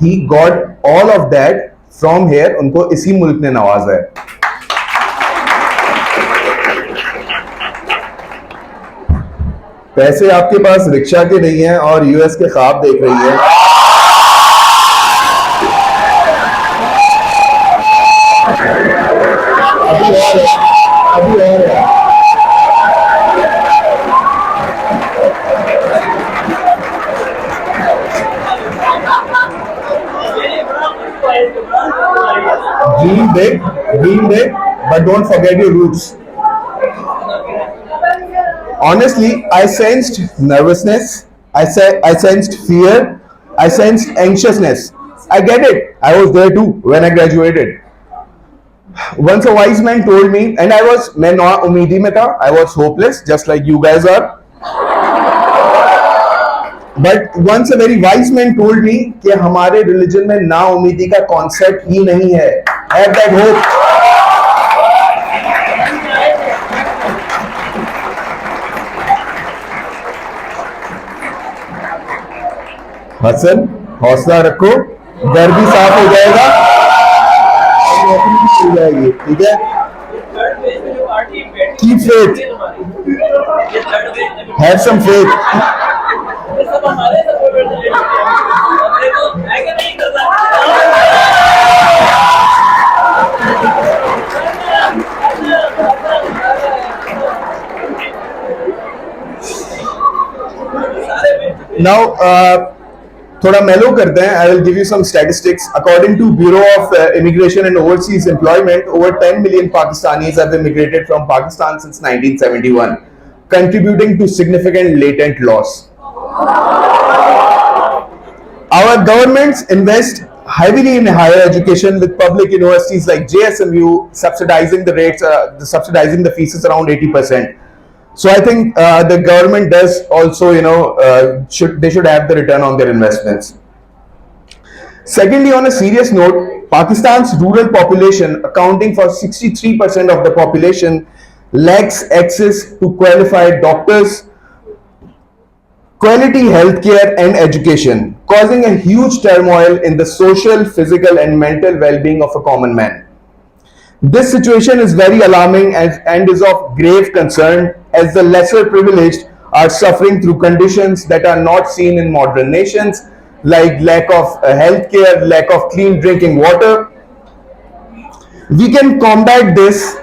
he got all of that from here. उनको इसी मुल्क ने नवाजा है. पैसे आपके पास रिक्शा के नहीं है और यूएस के ख्वाब देख रही है. अभी और है. Dream big, but don't forget your roots. Honestly, I sensed nervousness, I sensed fear, I sensed anxiousness. I get it. I was there too when I graduated. Once a wise man told me, and मैं ना उम्मीदी में था, I was hopeless, just like you guys are. But once a very wise man told me कि हमारे religion में ना उम्मीदी का concept ही नहीं है. Have that hope. हसन, हौसला रखो, घर भी साफ हो जाएगा और नौकरी भी मिल जाएगी. ठीक है? Keep faith. Have some faith. Now, थोड़ा मेलो करते हैं. I will give you some statistics. According to Bureau of Immigration and Overseas Employment, over 10 million Pakistanis have immigrated from Pakistan since 1971, contributing to significant latent loss. Our governments invest heavily in higher education, with public universities like JSMU subsidizing the rates, subsidizing the fees around 80%. So I think the government does also, they should have the return on their investments. Secondly, on a serious note, Pakistan's rural population, accounting for 63% of the population, lacks access to qualified doctors, quality healthcare and education, causing a huge turmoil in the social, physical and mental well-being of a common man. This situation is very alarming and is of grave concern, as the lesser privileged are suffering through conditions that are not seen in modern nations, like lack of health care, lack of clean drinking water. We can combat this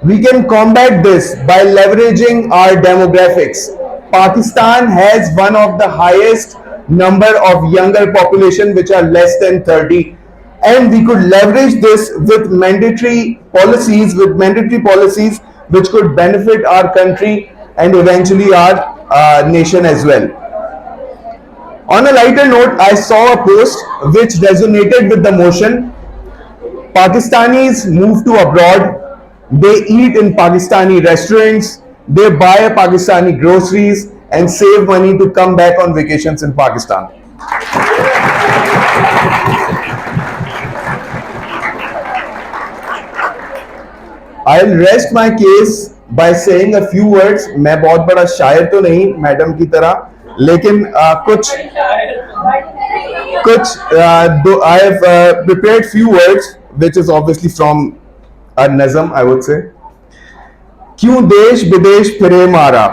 by leveraging our demographics. Pakistan has one of the highest number of younger population which are less than 30, and we could leverage this with mandatory policies which could benefit our country and eventually our nation as well. On a lighter note, I saw a post which resonated with the motion. Pakistanis move to abroad, they eat in Pakistani restaurants, they buy Pakistani groceries and save money to come back on vacations in Pakistan. I'll rest my case by saying a few words. मैं बहुत बड़ा शायर तो नहीं madam की तरह, लेकिन I have prepared few words which is obviously from a nazm, I would say. क्यों देश विदेश फिरे मारा,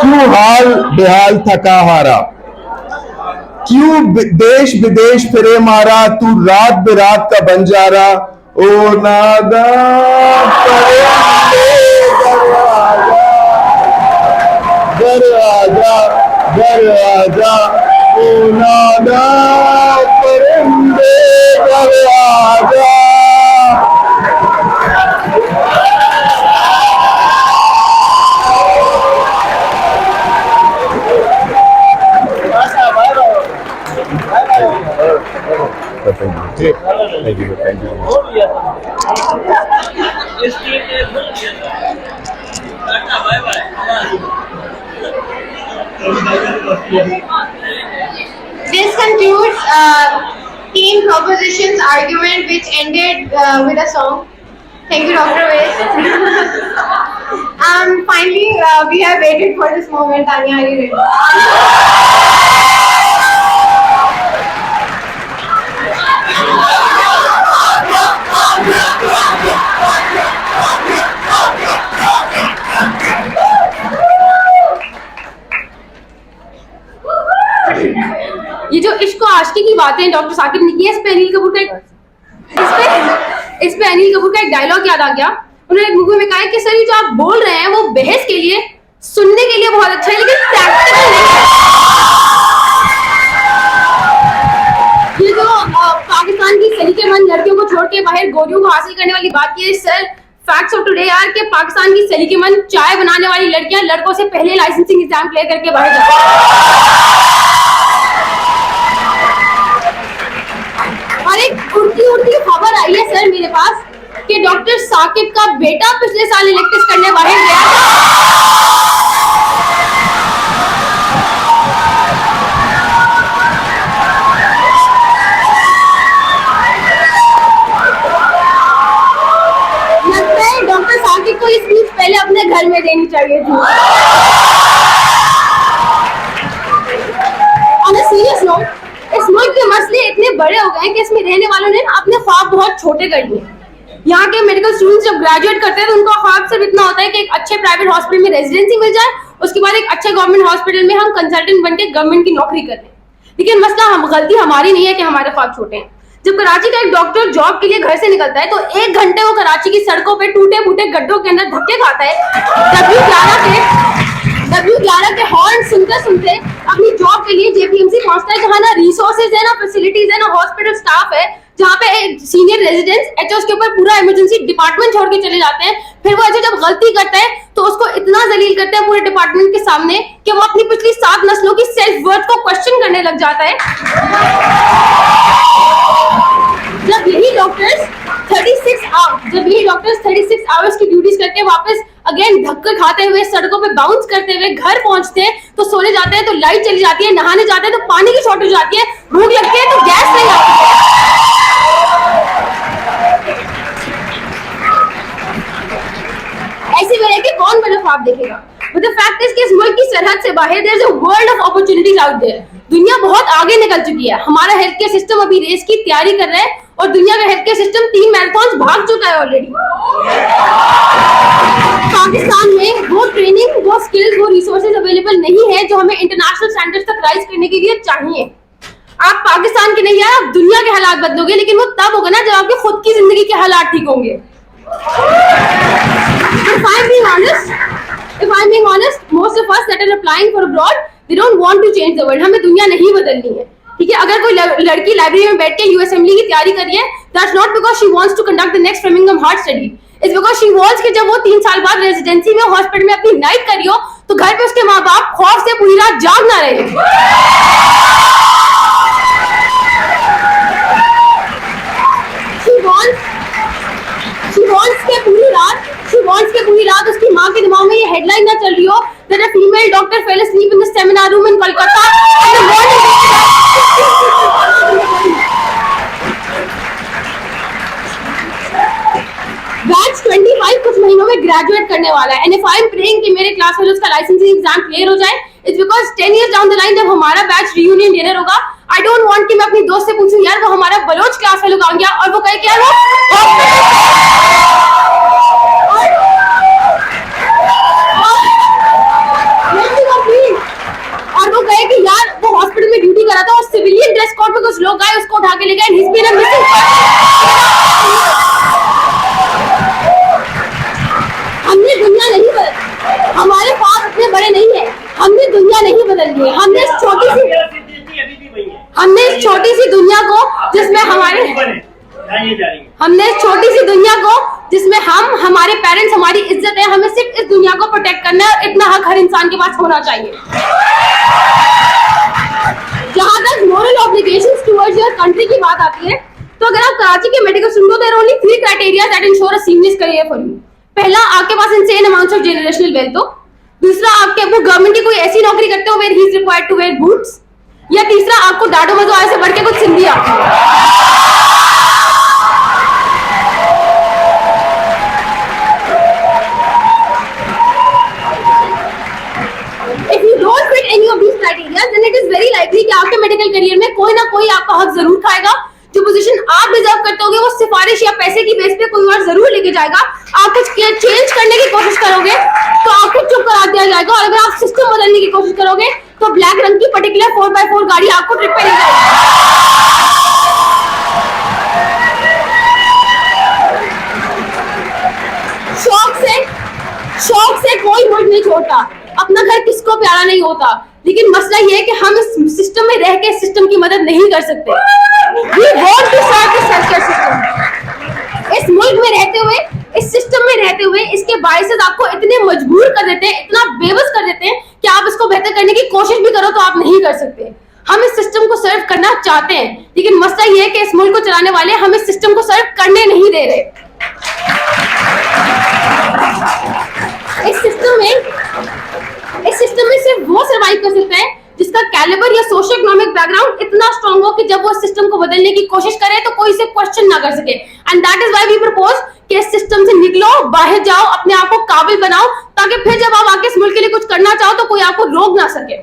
क्यों हाल बेहाल थका हारा, क्यों देश विदेश फिरे मारा, तू रात बेरात का बंजारा, ओ नादा घर आजा, घर आजा, ओ नादा परिंदे घर आजा. Thank you. Bye bye. This concludes team propositions argument, which ended with a song. Thank you, Dr. Wes. Finally, we have waited for this moment. Tanya, are you ready? ये जो इश्क और आशिकी की बातें डॉक्टर साकिब ने की है, इस पे अनिल कपूर का एक डायलॉग याद आ गया। उन्होंने एक मूवी में कहा है कि सर ये जो आप बोल रहे हैं वो बहस के लिए, सुनने के लिए बहुत अच्छा है, लेकिन प्रैक्टिकल नहीं है। ये जो पाकिस्तान की सलीकेमंद लड़कियों को छोड़ के बाहर गोरियों को हासिल करने वाली बात की है, सर फैक्ट्स ऑफ टुडे यार कि पाकिस्तान की सलीकेमंद चाय बनाने वाली लड़कियां लड़कों से पहले लाइसेंसिंग एग्जाम क्लियर करके बाहर जाती हैं। और एक उड़ती खबर आई है सर मेरे पास कि डॉक्टर साकिब का बेटा पिछले साल इलेक्टिव करने बाहर गया था। लगता है डॉक्टर साकिब को ये स्पीच पहले अपने घर में देनी चाहिए थी। ऑन अ सीरियस नोट, इस मुल्क के मसले इतने बड़े हो गए हैं कि इसमें रहने वालों ने अपने ख्वाब बहुत छोटे कर लिए। यहाँ के मेडिकल स्टूडेंट्स जब ग्रेजुएट करते हैं तो उनका ख्वाब सिर्फ इतना होता है कि एक अच्छे प्राइवेट हॉस्पिटल में रेजिडेंसी मिल जाए, उसके बाद एक अच्छे गवर्नमेंट हॉस्पिटल में हम कंसल्टेंट बनके गवर्नमेंट की नौकरी कर लें। लेकिन मसला गलती हमारी नहीं है कि हमारे ख्वाब छोटे हैं। जब कराची का एक डॉक्टर जॉब के लिए घर से निकलता है तो 1 घंटे वो कराची की सड़कों पे टूटे फूटे गड्ढों के अंदर धक्के खाता है, W11 के हॉर्न सुनते सुनते अपनी जॉब के लिए जेपीएमसी पहुंचता है, जहां ना रिसोर्सेज है, ना फैसिलिटीज है, ना हॉस्पिटल स्टाफ है, जहाँ पे सीनियर रेजिडेंट्स एचओ के ऊपर पूरा इमरजेंसी डिपार्टमेंट छोड़ के चले जाते हैं। फिर वो एचओ जब गलती करता है तो उसको इतना जलील करते हैं पूरे डिपार्टमेंट के सामने कि वो अपनी पिछली 7 नस्लों की सेल्फ वर्थ को क्वेश्चन करने लग जाता है। जब यही डॉक्टर्स 36 आवर्स की ड्यूटीज करके वापस अगेन धक्के खाते हुए सड़कों पे बाउंस करते हुए घर पहुंचते हैं तो सोने जाते हैं तो लाइट चली जाती है, नहाने जाते हैं तो पानी की शॉर्टेज हो जाती है, भूख लगती है तो गैस नहीं आती है। ऐसी वजह के कौन बड़ा ख्वाब देखेगा? But the fact is कि इस मुल्क की सरहद से बाहर there is a world of opportunities out there। दुनिया बहुत आगे निकल चुकी है। हमारा हेल्थ केयर सिस्टम अभी रेस की तैयारी कर रहा है और दुनिया का हेल्थ केयर सिस्टम 3 मैराथन भाग चुका है ऑलरेडी। पाकिस्तान में वो ट्रेनिंग, वो स्किल्स, वो रिसोर्सेज अवेलेबल नहीं है जो हमें इंटरनेशनल स्टैंडर्ड्स तक राइज करने के लिए चाहिए। आप पाकिस्तान के नहीं यार, आप दुनिया के हालात बदलोगे, लेकिन वो तब होगा ना जब आपके खुद की जिंदगी के हालात ठीक होंगे। If I'm being honest, most of us that are applying for abroad, they don't want to change the world। हमें दुनिया नहीं बदलनी है, ठीक है? अगर कोई लड़की लाइब्रेरी में बैठ के यूएसएमएलई की तैयारी कर रही है, that's not because she wants to conduct the next Framingham Heart Study। It's because she wants कि जब वो 3 साल बाद रेजिडेंसी में हॉस्पिटल में अपनी नाइट करी हो तो घर पे उसके माँ बाप खौफ से पूरी रात जाग ना रहे। She wants के पूरी रात उसकी माँ के दिमाग में ये हेडलाइन ना चल रही हो that a female doctor fell asleep in the seminar room in Kolkata and the morning batch 25 कुछ महीनों में ग्रेजुएट करने वाला है। And if I'm praying कि मेरे क्लास फेलोज का लाइसेंसिंग एग्जाम क्लियर हो जाए, it's because 10 years down the line जब हमारा बैच रियूनियन डिनर होगा, I don't want कि मैं अपनी दोस्त से पूछूं यार वो हमारा बलोच क्लास फेलो कहाँ गया और वो कहे क्या और वो कहे कि यार वो हॉस्पिटल में ड्यूटी कर रहा था और सिविलियन ड्रेस कोड में कुछ लोग आए उसको उठा के ले गए। हमने दुनिया नहीं बदल, हमारे पास इतने बड़े नहीं है, हमने दुनिया नहीं बदलनी है। हमने इस छोटी सी दुनिया को जिसमें हम हमारे पेरेंट्स हमारी इज्जत है, हमें सिर्फ इस दुनिया को प्रोटेक्ट करना है और इतना हक हर इंसान के पास होना चाहिए। जहां तक moral obligations towards your country की बात आती है तो अगर आप कराची के मेडिकल स्टूडेंट हो, there are only 3 criteria that ensure a seamless career for you. पहला, आपके पास insane amounts of generational wealth हो। दूसरा आपके वो गवर्नमेंट की कोई ऐसी नौकरी करते हो where he is required to wear boots, या तीसरा आपको डाडो मजो आए से बढ़ के कुछ सिंधी आती है। If you don't fit any of these criteria, then it is very likely कि आपके मेडिकल करियर में कोई ना कोई आपका हक जरूर खाएगा। जो पोजीशन आप डिजर्व करते होगे वो सिफारिश या पैसे की बेस पे कोई और जरूर लेके जाएगा। आप कुछ चेंज करने की कोशिश करोगे तो आपको चुप करा दिया जाएगा, और अगर आप सिस्टम बदलने की कोशिश करोगे तो ब्लैक रंग की पर्टिकुलर 4x4 गाड़ी आपको ट्रिप पे ले जाएगी। शौक से कोई मुल्क नहीं छोड़ता, अपना घर किसको प्यारा नहीं होता, लेकिन मसला ये है कि हम इस सिस्टम में रह के सिस्टम की मदद नहीं कर सकते। We want to serve this healthcare system। इस मुल्क में रहते हुए, इस सिस्टम में रहते हुए इसके बायसेस आपको इतने मजबूर कर देते हैं, इतना बेबस कर देते हैं कि आप इसको बेहतर करने की कोशिश भी करो तो आप नहीं कर सकते। हम इस सिस्टम को सर्व करना चाहते हैं, लेकिन मसला ये है कि इस मुल्क को चलाने वाले हम इस सिस्टम को सर्व करने नहीं दे रहे। इस सिस्टम में सिर्फ वो सर्वाइव कर सकता है जिसका कैलिबर या सोशो इकोनॉमिक बैकग्राउंड इतना स्ट्रांग हो कि जब वो सिस्टम को बदलने की कोशिश करे तो कोई इसे क्वेश्चन ना कर सके। And that is why we propose कि इस सिस्टम से निकलो, बाहर जाओ, अपने आप को काबिल बनाओ, ताकि फिर जब आप आके इस मुल्क के लिए कुछ करना चाहो तो कोई आपको रोक ना सके।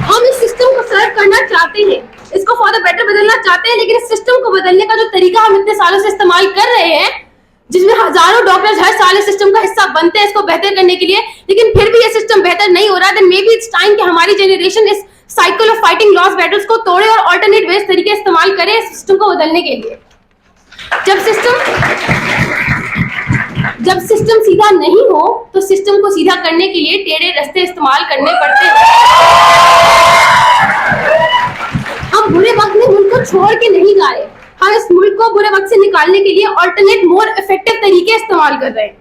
हम इस सिस्टम को सर्व करना चाहते हैं, इसको फॉर द बेटर बदलना चाहते हैं, लेकिन इस सिस्टम को बदलने का जो तरीका हम इतने सालों से इस्तेमाल कर रहे हैं, जिसमें हजारों डॉक्टर्स हर साल इस सिस्टम का हिस्सा बनते हैं इसको बेहतर करने के लिए, लेकिन फिर भी ये सिस्टम बेहतर नहीं हो रहा, then may be it's time कि हमारी जनरेशन इस cycle of fighting loss battles को तोड़े और अल्टरनेट वेज तरीके इस्तेमाल करे इस सिस्टम को बदलने के लिए। जब सिस्टम सीधा नहीं हो तो सिस्टम को सीधा करने के लिए टेढ़े रास्ते इस्तेमाल करने पड़ते हैं। हम बुरे वक्त में मुल्क को छोड़ के नहीं जा रहे, हम इस मुल्क को बुरे वक्त से निकालने के लिए अल्टरनेट मोर इफेक्टिव तरीके इस्तेमाल कर रहे हैं।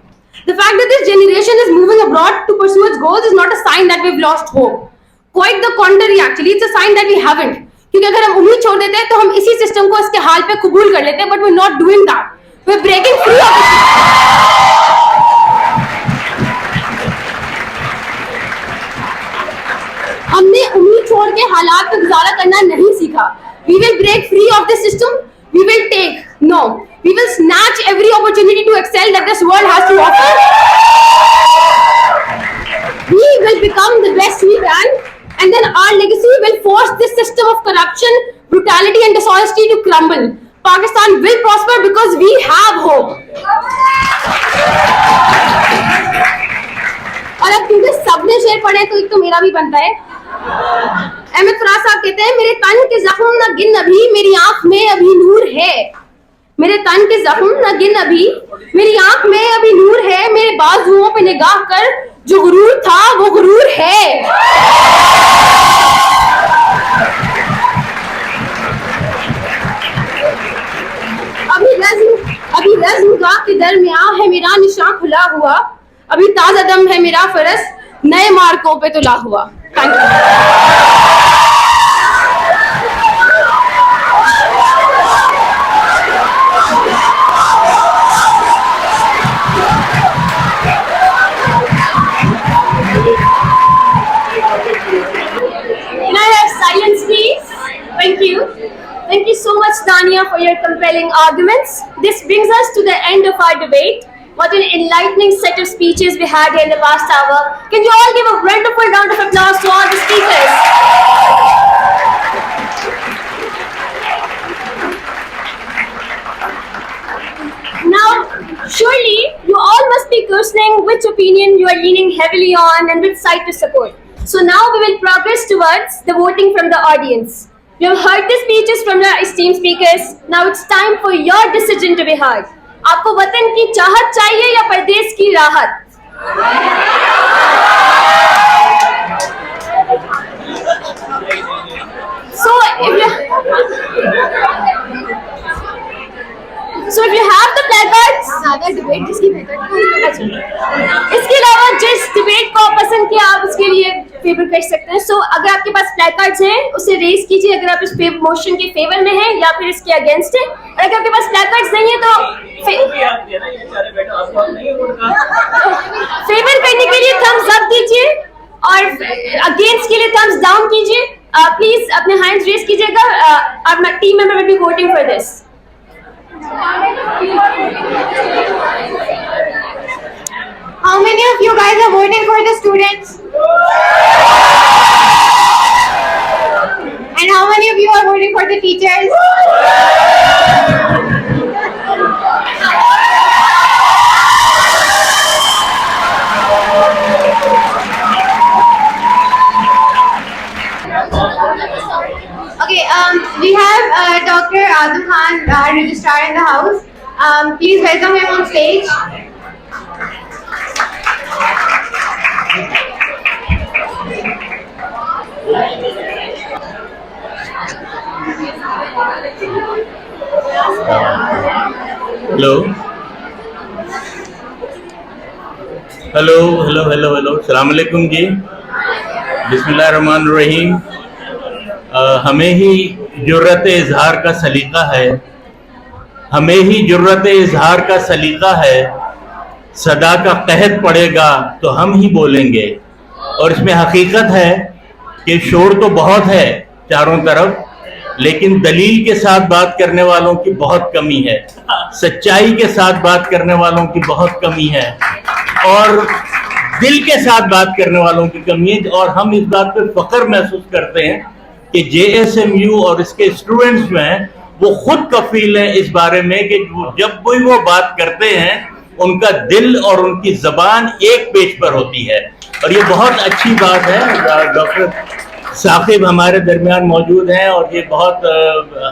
The fact that this generation is moving abroad to pursue its goals is not a sign that we've lost hope. Quite the contrary, actually, it's a sign that we haven't. क्योंकि अगर हम उम्मीद छोड़ देते हैं तो हम इसी सिस्टम को इसके हाल पे कबूल कर लेते हैं, but we're not doing that. We're breaking free of it. हमने उम्मीद छोड़ के हालात में गुजारा करना नहीं सीखा। We will break free of this system. We will take, no, we will snatch every opportunity to excel that this world has to offer. We will become the best we can, and then our legacy will force this system of corruption, brutality and dishonesty to crumble. Pakistan will prosper because we have hope. और अब क्योंकि सबने शेर पढ़े तो एक तो मेरा भी बनता है। अहमद फराज साहब कहते हैं, मेरे तन के जख्म न गिन अभी, मेरी आंख में अभी नूर है। मेरे तन के जख्म न गिन अभी, मेरी आंख में अभी नूर है। मेरे बाजुओं पे निगाह कर, जो गुरूर था वो गुरूर है। अभी रज़्म का के दरमियां है मेरा निशान खुला हुआ, अभी ताजा दम है मेरा फरस, नए मार्कों पे तुला हुआ। Thank you. Can I have silence, please? Thank you. Thank you so much, Dania, for your compelling arguments. This brings us to the end of our debate. What an enlightening set of speeches we had here in the past hour. Can you all give a wonderful round of applause to all the speakers? Now, surely you all must be questioning which opinion you are leaning heavily on and which side to support. So now we will progress towards the voting from the audience. You have heard the speeches from your esteemed speakers. Now it's time for your decision to be heard. आपको वतन की चाहत चाहिए या परदेश की राहत? So if you have the placards, debate इसकी इसके अलावा जिस डिबेट को आप पसंद किया आप उसके लिए फेवर कर सकते हैं। सो अगर आपके पास प्लेकार्ड्स हैं उसे रेज कीजिए अगर आप इस मोशन के फेवर में हैं या फिर इसके अगेंस्ट है। और अगर आपके पास प्लेकार्ड्स नहीं है तो फेवर करने के लिए थम्स अप दीजिए और अगेंस्ट के लिए थम्स डाउन कीजिए। प्लीज अपने हैंड्स रेज कीजिएगा। our team member will be voting for this. How many of you guys are voting for the students? And how many of you are voting for the teachers? Okay, we have Dr. Azam Khan, our registrar in the house. Please welcome him on stage. Hello hello hello hello hello अस्सलाम वालेकुम जी। बिस्मिल्लाहिर्रहमानिर्रहीम। हमें ही जुर्रत इजहार का सलीका है, हमें ही जुर्रत इजहार का सलीका है। सदा का कहत पड़ेगा तो हम ही बोलेंगे। और इसमें हकीकत है कि शोर तो बहुत है चारों तरफ, लेकिन दलील के साथ बात करने वालों की बहुत कमी है, सच्चाई के साथ बात करने वालों की बहुत कमी है, और दिल के साथ बात करने वालों की कमी है। और हम इस बात पर फख्र महसूस करते हैं कि JSMU और इसके स्टूडेंट्स जो हैं वो खुद कफील हैं इस बारे में कि जब कोई वो बात करते हैं उनका दिल और उनकी जबान एक पेज पर होती है। और ये बहुत अच्छी बात है। डॉक्टर साकिब हमारे दरमियान मौजूद हैं और ये बहुत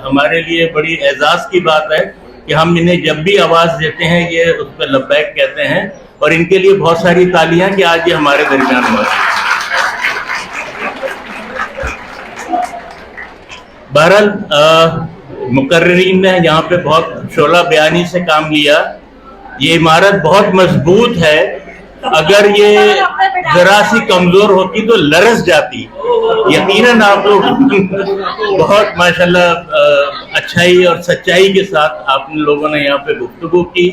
हमारे लिए बड़ी एजाज की बात है कि हम इन्हें जब भी आवाज़ देते हैं ये उस पर लब्बैक कहते हैं, और इनके लिए बहुत सारी तालियां कि आज ये हमारे दरमियान मौजूद हैं। बहरहाल मुकर्रीन ने यहाँ पे बहुत शोला बयानी से काम लिया। ये इमारत बहुत मजबूत है, अगर ये जरा सी कमजोर होती तो लरस जाती। यकीनन आप लोग बहुत माशाल्लाह अच्छाई और सच्चाई के साथ आप लोगों ने यहाँ पे गुफ्तगू की।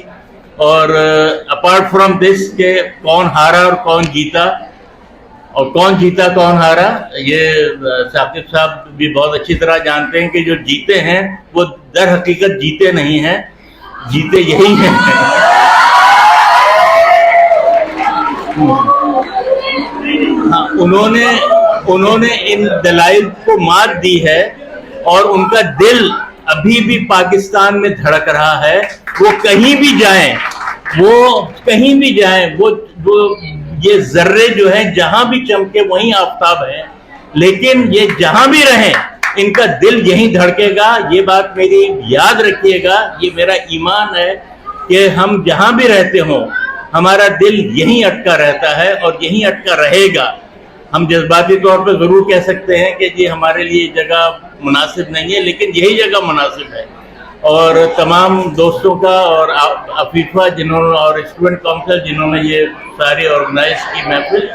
और अपार्ट फ्रॉम दिस के कौन हारा और कौन जीता और कौन जीता कौन हारा, ये साकिब साहब भी बहुत अच्छी तरह जानते हैं कि जो जीते हैं वो दर हकीकत जीते नहीं हैं, जीते यही हैं। हाँ, उन्होंने इन दलाइल को मात दी है और उनका दिल अभी भी पाकिस्तान में धड़क रहा है। वो कहीं भी जाएं, वो ये जर्रे जो हैं जहां भी चमके वहीं आफताब है, लेकिन ये जहां भी रहें इनका दिल यहीं धड़केगा। ये बात मेरी याद रखिएगा, ये मेरा ईमान है कि हम जहां भी रहते हों हमारा दिल यहीं अटका रहता है और यहीं अटका रहेगा। हम जज्बाती तौर पर जरूर कह सकते हैं कि जी हमारे लिए जगह मुनासिब नहीं है, लेकिन यही जगह मुनासिब है। और तमाम दोस्तों का और अफीफा जिन्होंने और स्टूडेंट काउंसिल जिन्होंने ये सारी ऑर्गेनाइज की महफिल,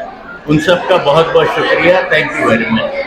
उन सब का बहुत बहुत शुक्रिया। Thank you very much.